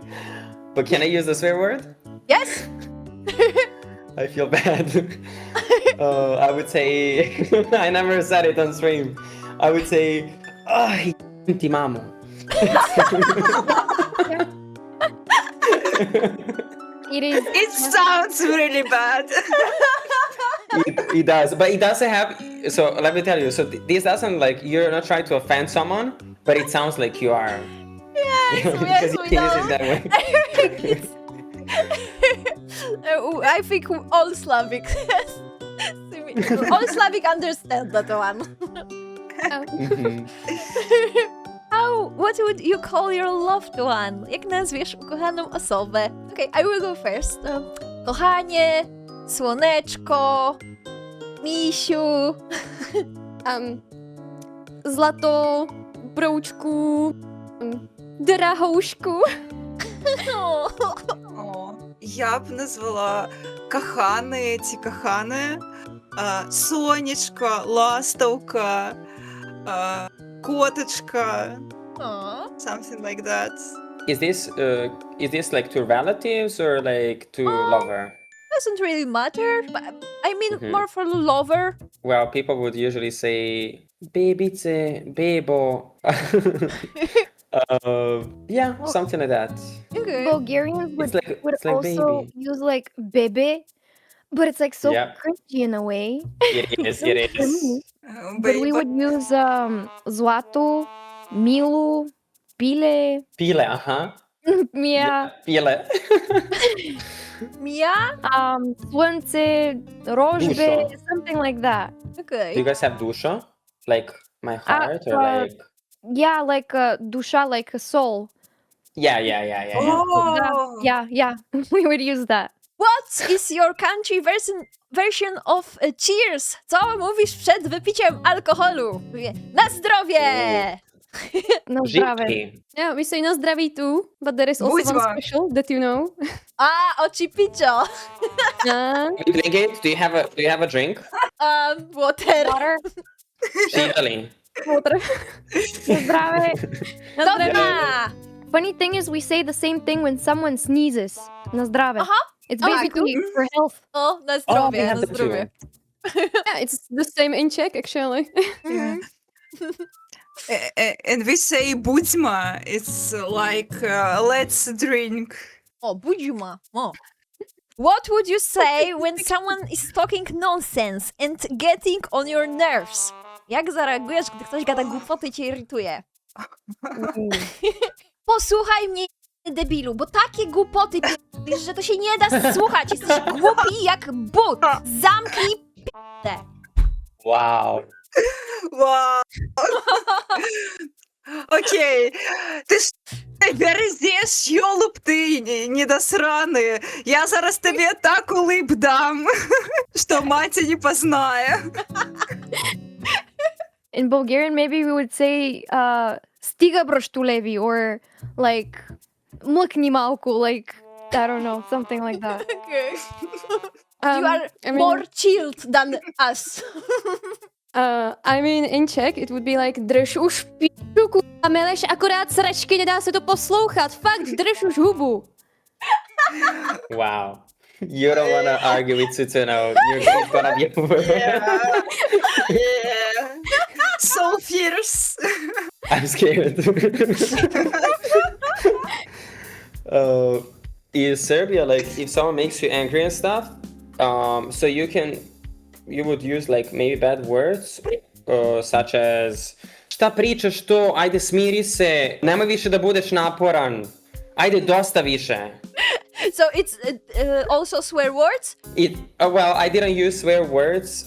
But can I use the swear word? Yes? I feel bad. I would say I never said it on stream. I would say, ti mamo. It is. It sounds really bad. It does, but it doesn't have. So let me tell you. So this doesn't like you're not trying to offend someone, but it sounds like you are. Because you we can use know. it that way. I think all Slavic. All Slavic understand that one. Mhm. What would you call your loved one? Jak nazwiesz ukochaną osobę? Okay, I will go first. Kochanie, słoneczko, misiu. Zlato, broučku, драгушку. О, я б назвала коханий, ці кохане, сонечко, ластовка, коточка, something like that. Is this like to relatives or like to lover? Doesn't really matter. But I mean, Mhm. more for lover. Well, people would usually say babyce, bebo. Yeah, something like that. Okay. Bulgarians would, It's like also baby. use like bebe, but it's like so Yeah. cringy in a way. It is. It is. But we would use zlato, milu, pile, Pile, uh-huh. mia, Pile. Mia? słońce, rożby, Duszo. something like that. Do you Okay. guys have dusha? Like my heart or like Yeah, like dusha, like a soul. yeah. Oh, Yeah, we would use that. What is your country version of cheers? Co mówisz przed wypiciem alkoholu? Mówię, na zdrowie! No zdrowie. Życzki. Yeah, we say na zdraví too, but there is also one Budźma. special that you know. A, očipičo. Do you drink it? Do you have a drink? Water. Water. Shirley. Water. Na zdrowie. Na Dobra. zdraví. Funny thing is, we say the same thing when someone sneezes. Na zdrowie. It's Oh, basically for health. O, na we zdrowie, have na that too. zdrowie. Yeah, it's the same in Czech actually. yeah. And we say budźma. It's like let's drink. O, budziuma. O. What would you say when someone is talking nonsense and getting on your nerves? Jak zareagujesz, gdy ktoś gada głupoty i cię irytuje? Posłuchaj mnie, debilu, bo takie głupoty p***isz, że to się nie da słuchać. Jesteś głupi jak but. Zamknij p***ę. Wow. Вау! Окей. Ти ж березеш, йолуп ти недосраний. Я зараз тобі так улип дам, що мать не познає. In Bulgarian, maybe we would say stiga broštulevi or like mlkni malku, like I don't know, something like that. Okay. Um, You are I mean, more chilled than us. I mean, in Czech it would be like drž už píču, kurva, meleš akorát sračky, nedá se to poslouchat. Fakt, drž už hubu. Wow. You don't want to argue with Sutuno. It's gonna be over. Yeah. So fierce. I'm scared. In Serbia, like if someone makes you angry and stuff, so you would use like maybe bad words, such as šta pričaš to, ajde smiri se, nemoj više da budeš naporan, ajde dosta više. So it's also swear words? Well, I didn't use swear words,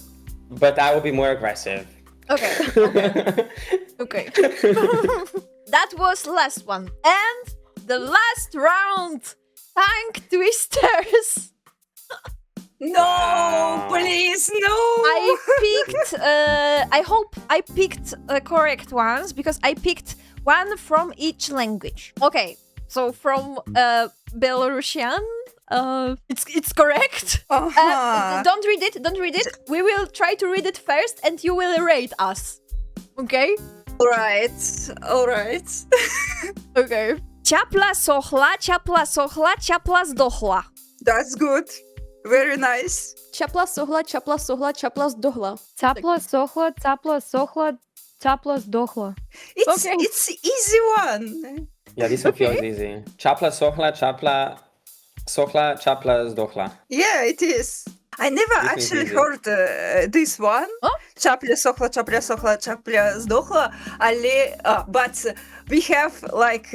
but I will be more aggressive. Okay. Okay. That was last one. And the last round. Tongue twisters. No, Wow. please, no. I picked. I hope I picked correct ones because I picked one from each language. Okay, so from Belarusian, it's correct. Ага. Don't read it. Don't read it. We will try to read it first, and you will rate us. Okay. All right. Okay. Ciapla sochla, ciapla sochla, ciapla zdochla. That's good. Very nice. Čapla sohla, čapla sohla, čapla zdohla. Цапла сохла, цапла сохла, цапла сдохла. It's easy one. Yeah, this one feels easy. Chapla sohla, chapla Sochla, chapla, zdochla. Yeah, it is. I never This actually is easy. heard this one. Oh? Chapля сохла, chapля здохла. But we have like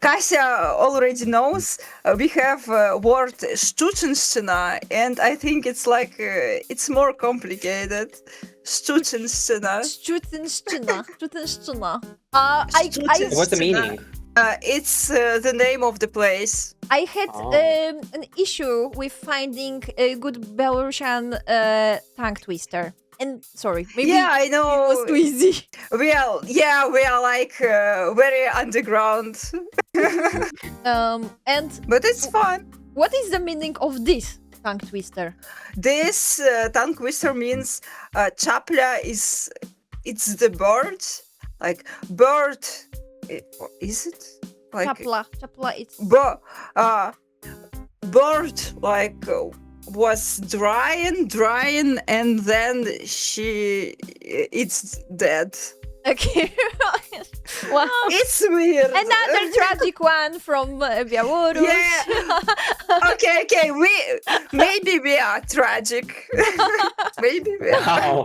Kasia already knows. We have word штученщина, and I think it's like it's more complicated. Штученщина. Szczutenszczyna. What's the meaning? It's the name of the place. I had Oh. an issue with finding a good Belarusian tongue twister. And sorry, maybe Yeah, I it know. was too easy. We are like very underground, And but it's fun. what is the meaning of this tongue twister? This tongue twister means chapля it's the bird, like bird. Is it like Chapla, it's bird like was drying, and then it's dead. okay. Wow. It's weird. Another tragic one from Belarus. Yeah. Okay. Maybe we are tragic. Maybe we are. Wow.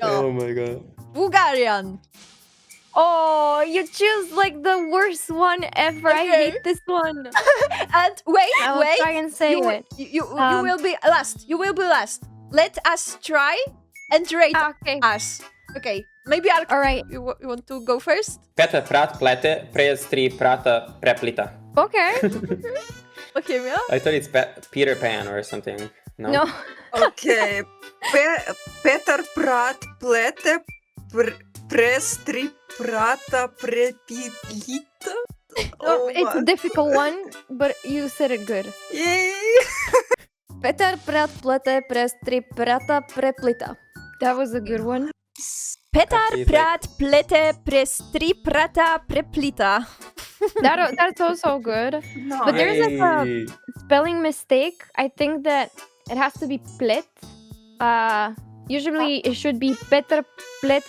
No. Oh my god. Bulgarian. Oh, you choose like the worst one ever. I Okay. hate this one. And wait, I will try and say you, it. You Um, will be last. You will be last. Let us try and rate Okay. us. Okay. Maybe Ark, All right. you want to go first? Peta prat plete, prez tri prata preplita. Okay. Okay, yeah. I thought it's Peter Pan or something. No? No. Okay. Peter Prat plete press tri prata prepilita. Oh It's a my. difficult one, but you said it good. Yay. Peter prat plete pres tri prata preplita. That was a good one. Petar Actually, it's prat plete prestri prata preplita. That's also good. No. But there's like a Yay. spelling mistake. I think that it has to be plet. Usually it should be Peter plet.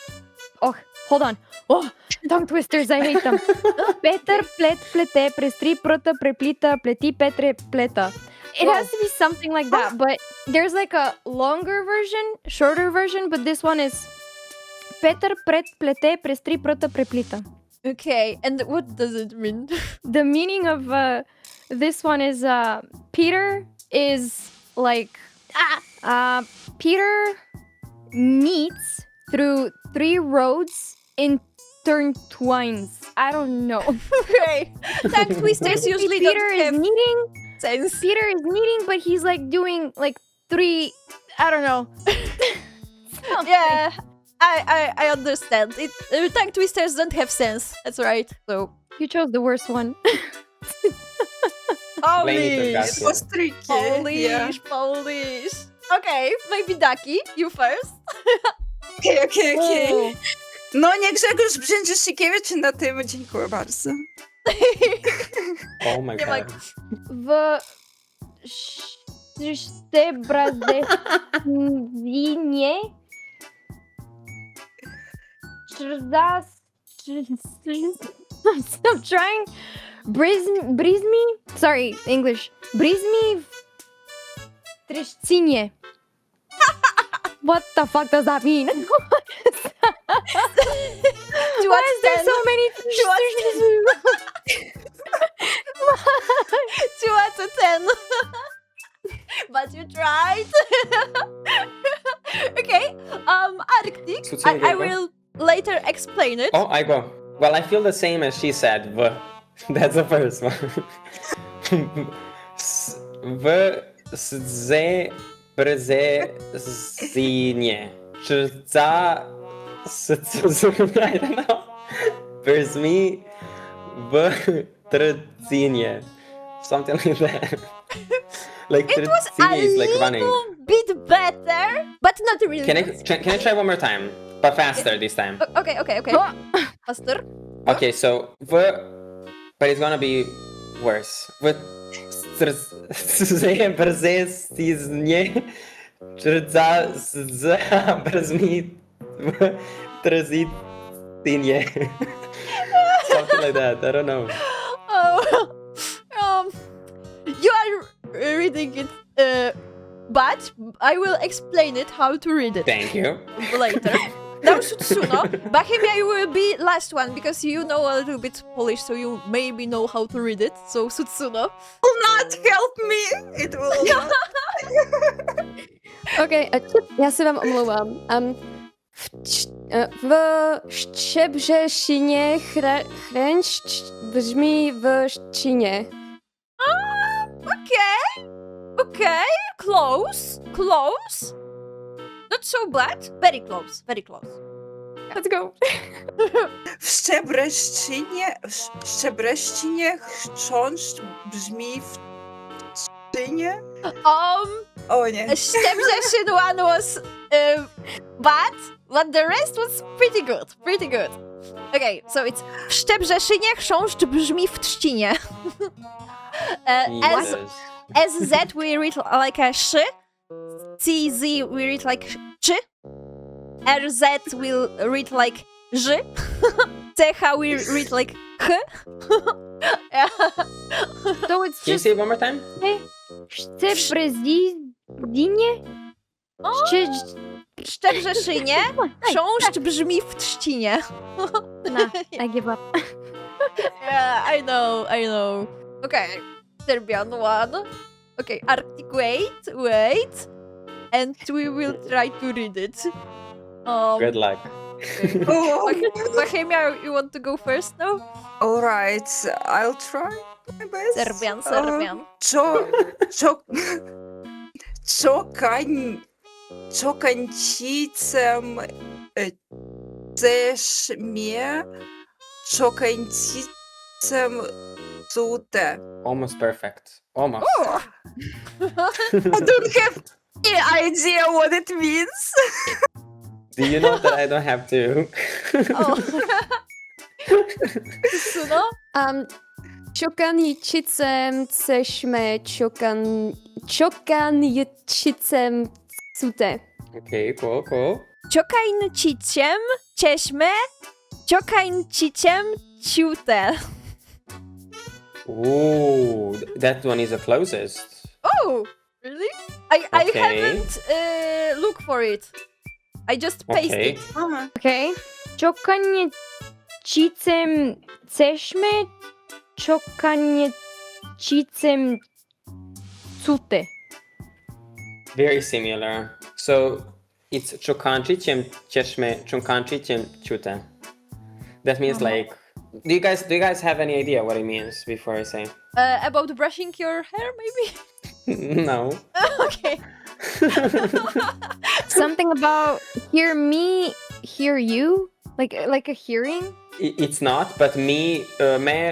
Oh, hold on. Oh, tongue twisters. I hate them. Peter plet plete prestri prota preplita pleti petre pleta. It has to be something like that. But there's like a longer version, shorter version. But this one is Peter pret plete prestri prota preplita. Okay, and what does it mean? The meaning of this one is Peter is like Peter meets through 3 roads intertwines. I don't know. Okay. Tongue twisters usually Peter don't is have meeting. sense. Peter is meeting, but he's like doing like 3. I don't know. Yeah, I understand. Tongue twisters don't have sense. That's right. So You chose the worst one. Blame it on Polish, It was tricky. Polish, Yeah. Polish. Okay, maybe Ducky, you first. Okay. Oh. No nie Grzegorz Brzęczyszkiewicz na tym. Dziękuję bardzo. Oh my Nie ma- god. W te brazewinie Stop trying. Breeze me. Sorry, English. Breeze me w Treścinie. What the fuck does that mean? Two Why out is of there 10. so many? 2 out of 10. But you tried. Okay. Arctic. Succinct, I go. will later explain it. Oh, I go. Well, I feel the same as she said. V. That's the first one. V. Ze. Brze. Zinie. Trza. I don't know. There's me. V. Trzinie. Something like that. Like It was a Trzinie is like running. little bit better, but not really. Can I try one more time? But faster this time. Okay. Faster. Okay, so but it's gonna be worse. Something like that. I don't know. Oh, reading it bad. I will explain it how to read it Thank you. later. Now, Sutsuno, Bohemia, you will be last one because you know a little bit Polish, so you maybe know how to read it. So, Sutsuno. Will not help me. It will not. Okej, ja se wam omlouvám. V Štěbřešině chrenšť brzmí v Číně. Okay, close. Not so bad. Very close. Let's go. W Szczebreszczynie chrząszcz brzmi w Czynie? O nie. Szczebrzeszyn one was bad, but the rest was pretty good. Okay, so it's w Szczebrzeszynie chrząszcz brzmi w trzcinie. Jesus. SZ we read like a sh, CZ we read like ch, RZ will read like ż, CH we read like h. Yeah. So it's Can you just say it one more time? Szczebrzeszynie? W Szczebrzeszynie chrząszcz brzmi w trzcinie. Nah, I give up. Yeah, I know. Okay, Serbian one. Okay, articulate, wait, and we will try to read it. Good luck. Okay. Oh. Bohemia, you want to go first now? All right, I'll try my best. Serbian. Czokańcicem też mnie, czokańcicem cute. Almost perfect. Almost. I don't have any idea what it means. Do you know that I don't have to? Suno? Czokanicicem ceśmy czokanicicem cute. Okay, cool. Ciokańciciem, cieśmy, ciokańciciem, ciute. Ooh, that one is the closest. Oh, really? I Okay. haven't looked for it. I just pasted Okay. it. Okay. Czokanicicem ceśmy, czokanicicem cute. Very similar. So it's czokanciciem cieszmy, czokanciciem ciute. That means like, do you guys have any idea what it means before I say? About brushing your hair, maybe? No. Okay. Something about hear me, hear you? Like a hearing? It's not, but me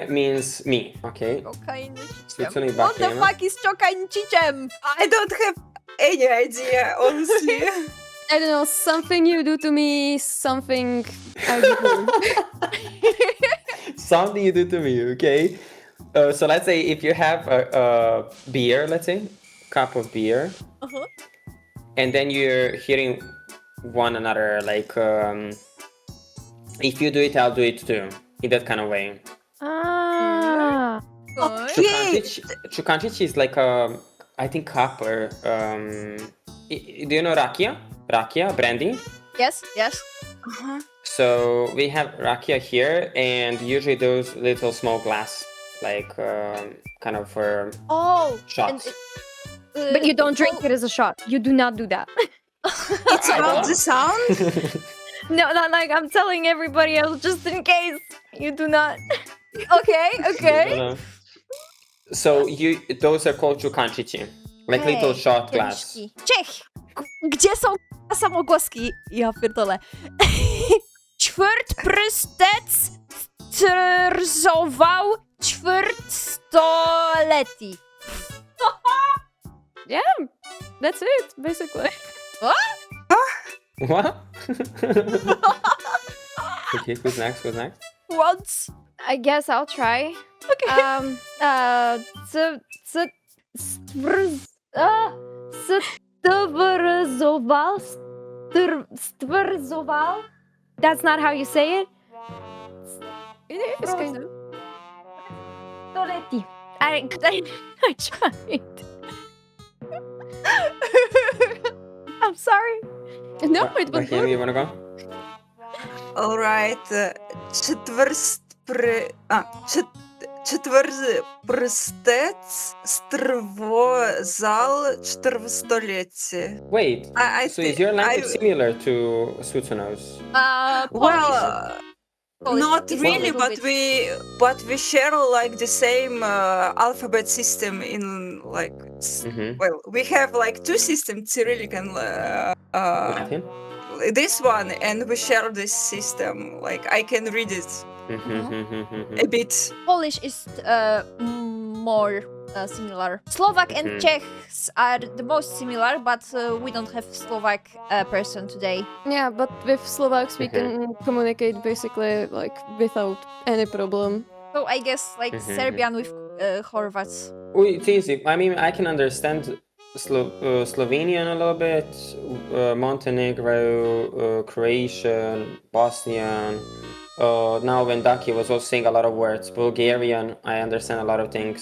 means me, okay? Switzerland What the Bohemia. fuck is czokańciciem? I don't have any idea, honestly. I don't know, something you do to me, something I do to you. Something you do to me, okay? So let's say if you have a beer, let's say, cup of beer, Uh-huh. and then you're hearing one another, like, if you do it, I'll do it too, in that kind of way. Ah. Czukancic is like a, I think, cup or, do you know rakia? Rakia, brandy? Yes. Uh-huh. So we have rakia here, and usually those little small glass, like kind of for Oh. shots. But you don't drink it as a shot. You do not do that. It's about the sound. No, not like I'm telling everybody else just in case. You do not. Okay. No. So those are called czukancici, like little shot glass. Kieliszki. Czech! Gdzie są samogłoski? Ja pierdolę. Ćwirtprystec strzował ćwirtstoleti. Yeah, that's it, basically. What? Okay, who's next? Once. I guess I'll try. Okay. Stwrzował. That's not how you say it. It is kind of. Stoleti. I tried. I'm sorry. No, it was Raheem, good. you wanna go? Alright. Четверстець стривозал четверстолітті. Wait, I so is your language I- similar to Sutsuno's? Well, Polish not is a really, little but bit- we share like the same alphabet system in like Mm-hmm. well, we have like two systems, Cyrillic and Latin? this one, and we share this system. Like I can read it Mm-hmm. a bit. Polish is more similar. Slovak and Mhm. Czechs are the most similar, but we don't have Slovak person today. Yeah, but with Slovaks we Mhm. can communicate basically like without any problem. So I guess like Mhm. Serbian with Horvats. Well, it's easy. I mean, I can understand Slovenian a little bit, Montenegro, Croatian, Bosnian. Now when Daki was also saying a lot of words, Bulgarian, I understand a lot of things.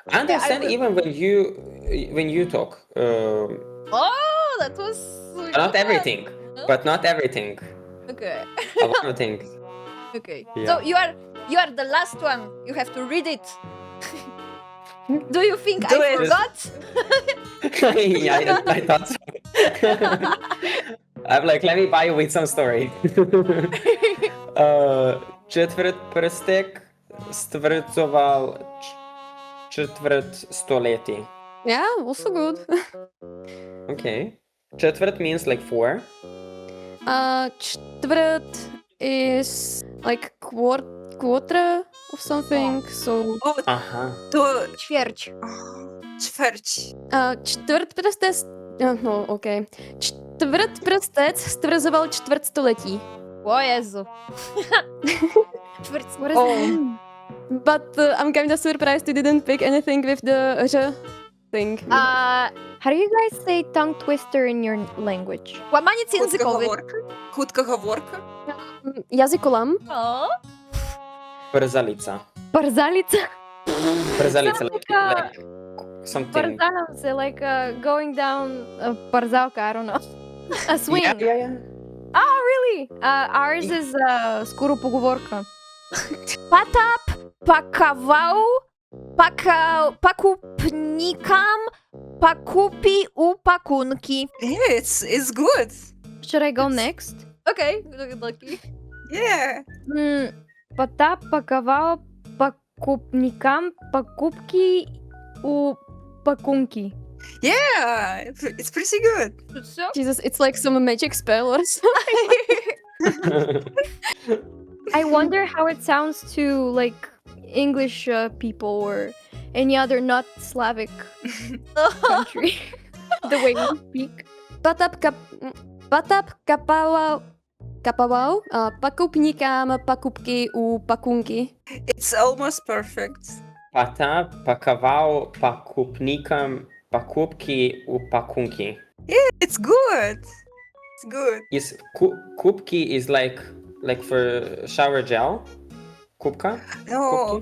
I understand will- even when you talk. Oh, that was Not everything, but not everything. Okay. A lot of things. Okay. Yeah. So you are the last one. You have to read it. Do you think Do I it. forgot? Yeah, I thought so. I'm like, let me buy you with some story. Četvrt prstek stvrcoval četvrt stoleti. Yeah, also good. Okay. Četvrt means like 4. Čtvrt is like quarter of something, so Oh, Aha. to Ćwierć. ćwierć. čtvrt prstec, no okay. Čtvrt prstec stvrzoval čtvrt století. O Jezu. Ćwierć. What does Oh. that mean? But I'm kinda surprised you didn't pick anything with the thing. How do you guys say tongue twister in your language? Łamaniec Хутка językowy. говорка. Хутка говорка. Jazykolam. O. Brzalica. Barzalica. Brzalica, Like, like something. Barzalica, like going down a barzalka, I don't know. A swing. Yeah. Oh, really? Ours is skoro pogovorka. Patap pakował pakupnikam pakupi upakunki. Yeah, it's good. Should I go next? Okay, lucky. Yeah. Потап паковал покупникам покупки у пакунки. Yeah, it's pretty good. So? Jesus, it's like some magic spell or something. I wonder how it sounds to like English people or any other not Slavic country. The way we speak. Patap kapawał pakupnikam pakupki u pakunki. It's almost perfect. Pata pakował pakupnikom pakupki u pakunki. It's good. It's good. Is kubki is like for shower gel? Kubka? No,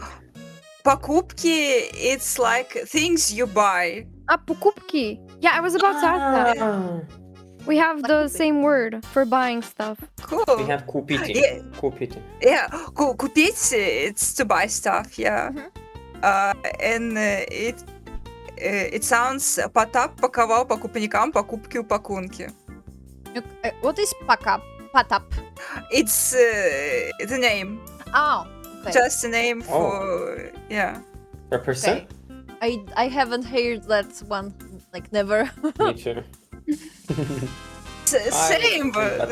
покупки, it's like things you buy. Покупки. Yeah, I was about to ask that. Ah. We have the same word for buying stuff. Cool. We have kupiti. Yeah. Kupiti. Yeah, купить, it's to buy stuff, yeah. And it sounds Потап паковал покупникам покупки у пакунки. What is patap? It's the name. Oh, okay. Just a name for, yeah. Per person? I haven't heard that one, like never. Me too. Same, but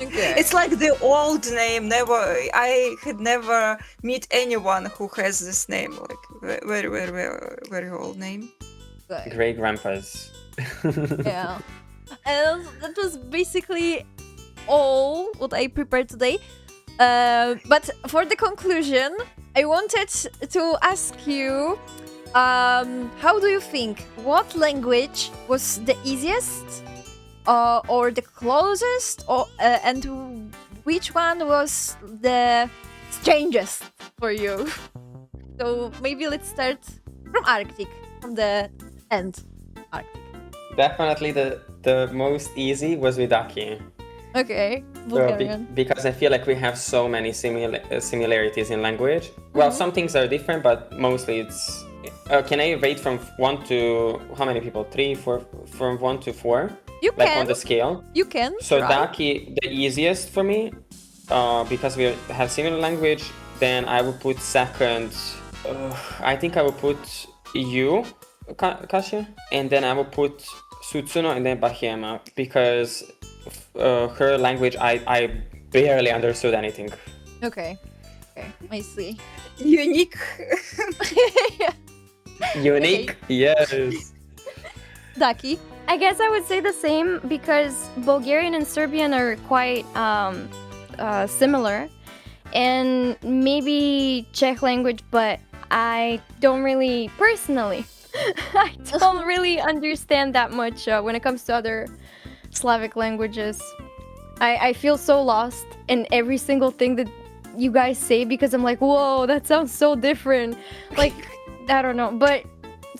Okay. it's like the old name. I had never met anyone who has this name, like very, very, very, very old name. Great grandpas. Yeah. And that was basically all what I prepared today. But for the conclusion, I wanted to ask you, how do you think? What language was the easiest, or the closest, and which one was the strangest for you? So maybe let's start from Arctic, from the end. Arctic. definitely the most easy was with Aki. Okay, Uh, Bulgarian. because I feel like we have so many similarities in language. Well, some things are different, but mostly it's. Can I rate from 1 to how many people? 3, 4, from 1 to 4? You Like can. on the scale. You can. So try. Daki, the easiest for me, because we have similar language. Then I would put second. I think I would put you, Kasia, and then I would put Sutsuno and then Bahema because her language I barely understood anything. Okay. Okay, I see. Unique. Unique, yes. Daki. I guess I would say the same because Bulgarian and Serbian are quite similar, and maybe Czech language, but I don't really personally. I don't really understand that much when it comes to other Slavic languages. I feel so lost in every single thing that you guys say because I'm like, whoa, that sounds so different. Like, I don't know, but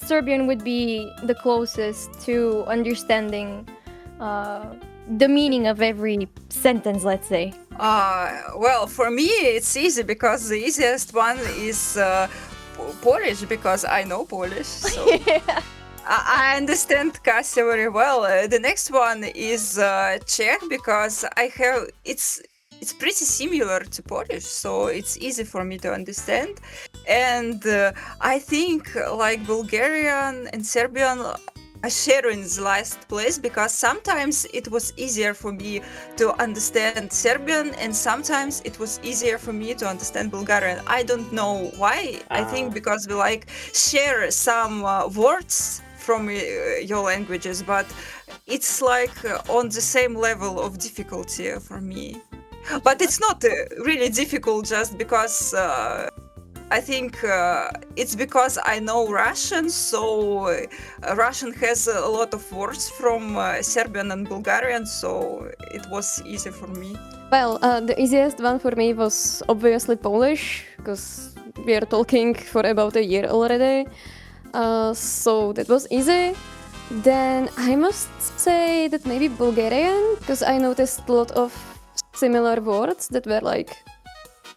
Serbian would be the closest to understanding the meaning of every sentence, let's say. Well, for me, it's easy because the easiest one is Polish because I know Polish. So Yeah. I understand Kasia very well. The next one is Czech because I have it's pretty similar to Polish, so it's easy for me to understand. And I think like Bulgarian and Serbian are sharing the last place because sometimes it was easier for me to understand Serbian and sometimes it was easier for me to understand Bulgarian. I don't know why. I think because we like share some words from your languages, but it's like on the same level of difficulty for me. But it's not really difficult just because I think it's because I know Russian, so Russian has a lot of words from Serbian and Bulgarian, so it was easy for me. Well, the easiest one for me was obviously Polish, because we are talking for about a year already. So that was easy. Then I must say that maybe Bulgarian, because I noticed a lot of similar words that were like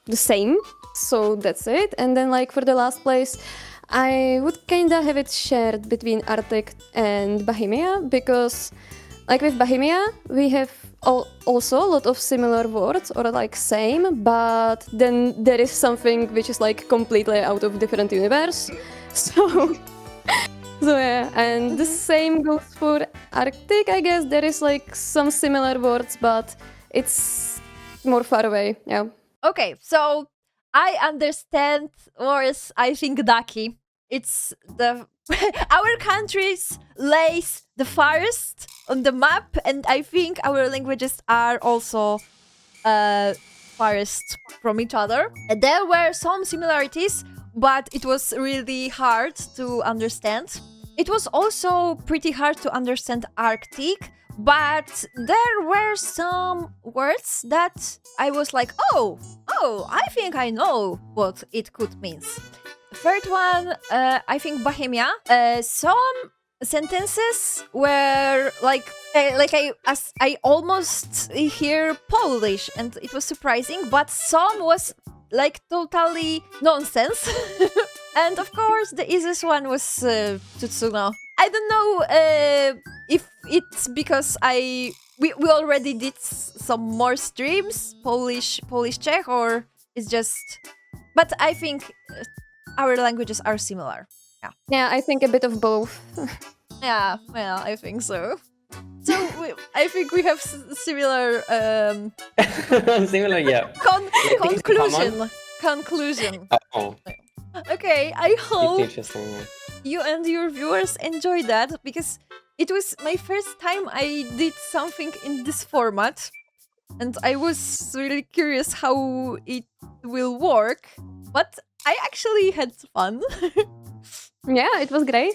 the same. So that's it. And then like for the last place, I would kinda have it shared between Arctic and Bohemia, because like with Bohemia, we have also a lot of similar words or like same, but then there is something which is like completely out of different universe. So yeah, and the same goes for Arctic, I guess. There is like some similar words, but it's more far away, yeah. Okay, so I understand worse, I think, Daki. It's the our countries lays the farthest on the map, and I think our languages are also farthest from each other. There were some similarities, but it was really hard to understand. It was also pretty hard to understand Arctic, but there were some words that I was like, oh, I think I know what it could mean. Third one, I think Bohemia. Some sentences were like I almost hear Polish, and it was surprising, but some was like totally nonsense. And of course, the easiest one was Tutsuno. I don't know if it's because we already did some more streams, Polish Czech, or it's just. But I think our languages are similar. Yeah, I think a bit of both. Yeah, well, I think so. So I think we have similar Similar, yeah. conclusion. Oh, Okay, I it's hope interesting. you and your viewers enjoyed that, because it was my first time I did something in this format, and I was really curious how it will work, but I actually had fun. Yeah, it was great.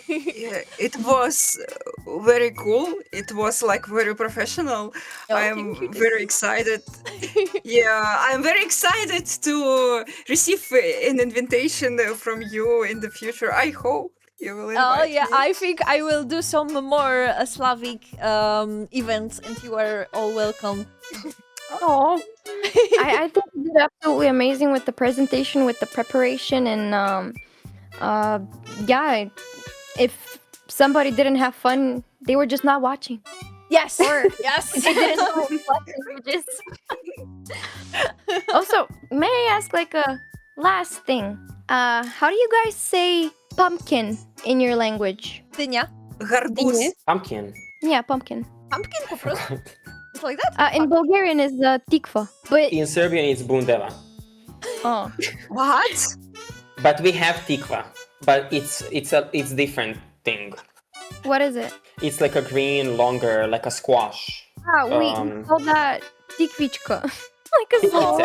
Yeah, it was very cool. It was like very professional. Oh, I'm thank you. very excited. Yeah, I'm very excited to receive an invitation from you in the future. I hope. You will Oh invite yeah, me. I think I will do some more Slavic events, and you are all welcome. Oh, I think you did absolutely amazing with the presentation, with the preparation, and yeah. If somebody didn't have fun, they were just not watching. Yes, Or yes. they didn't know what languages. Also, may I ask like a last thing? How do you guys say pumpkin in your language? Dynia. Гарбуз. Pumpkin. Yeah, pumpkin. Pumpkin po prostu. It's like that. In Bulgarian is tikva, but In Serbian, it's bundeva. oh, What? But we have tikva. But it's different thing. what is it? It's like a green, longer, like a squash. We call that tikvichka. Like a song.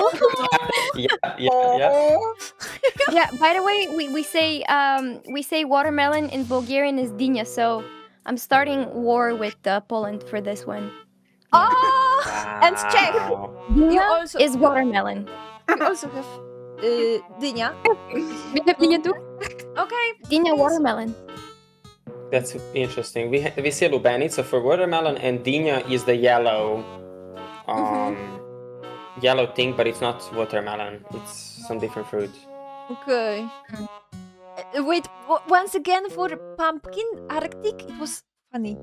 Yeah. Yeah, by the way, we say watermelon in Bulgarian is dinya, so I'm starting war with Poland for this one. Oh, and Czech. Wow. Dinya also- is watermelon. We also have dynia. We have Dinya too. Okay. Dinya watermelon. That's interesting. We say lubenica for watermelon, and dinya is the yellow, yellow thing, but it's not watermelon. It's some different fruit. Okay. Wait, once again for pumpkin Arctic, it was funny.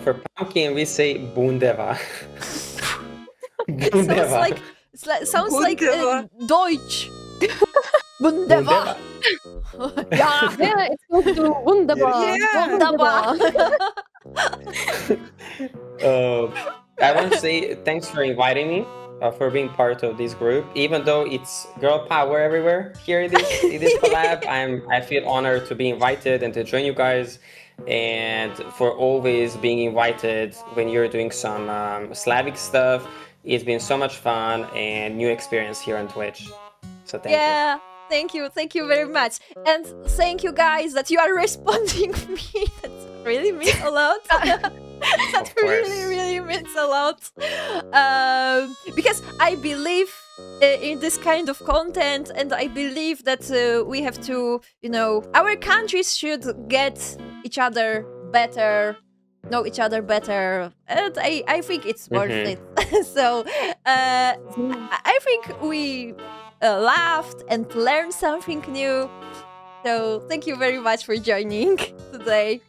For pumpkin, we say bundeva. Bundeva. Sounds like Bundeva. Deutsch. Bundeva. Yeah. Yeah, it's close to wunderbar. Yeah. Wunderbar. I want to say thanks for inviting me, for being part of this group. Even though it's girl power everywhere here in this collab, I feel honored to be invited and to join you guys, and for always being invited when you're doing some Slavic stuff. It's been so much fun and new experience here on Twitch. So thank you. Yeah. Thank you very much. And thank you guys that you are responding me. That really means a lot. That Of course. really means a lot. Because I believe in this kind of content, and I believe that we have to, our countries should get each other better, know each other better, and I think it's worth it. So I think we laughed and learned something new. So thank you very much for joining today.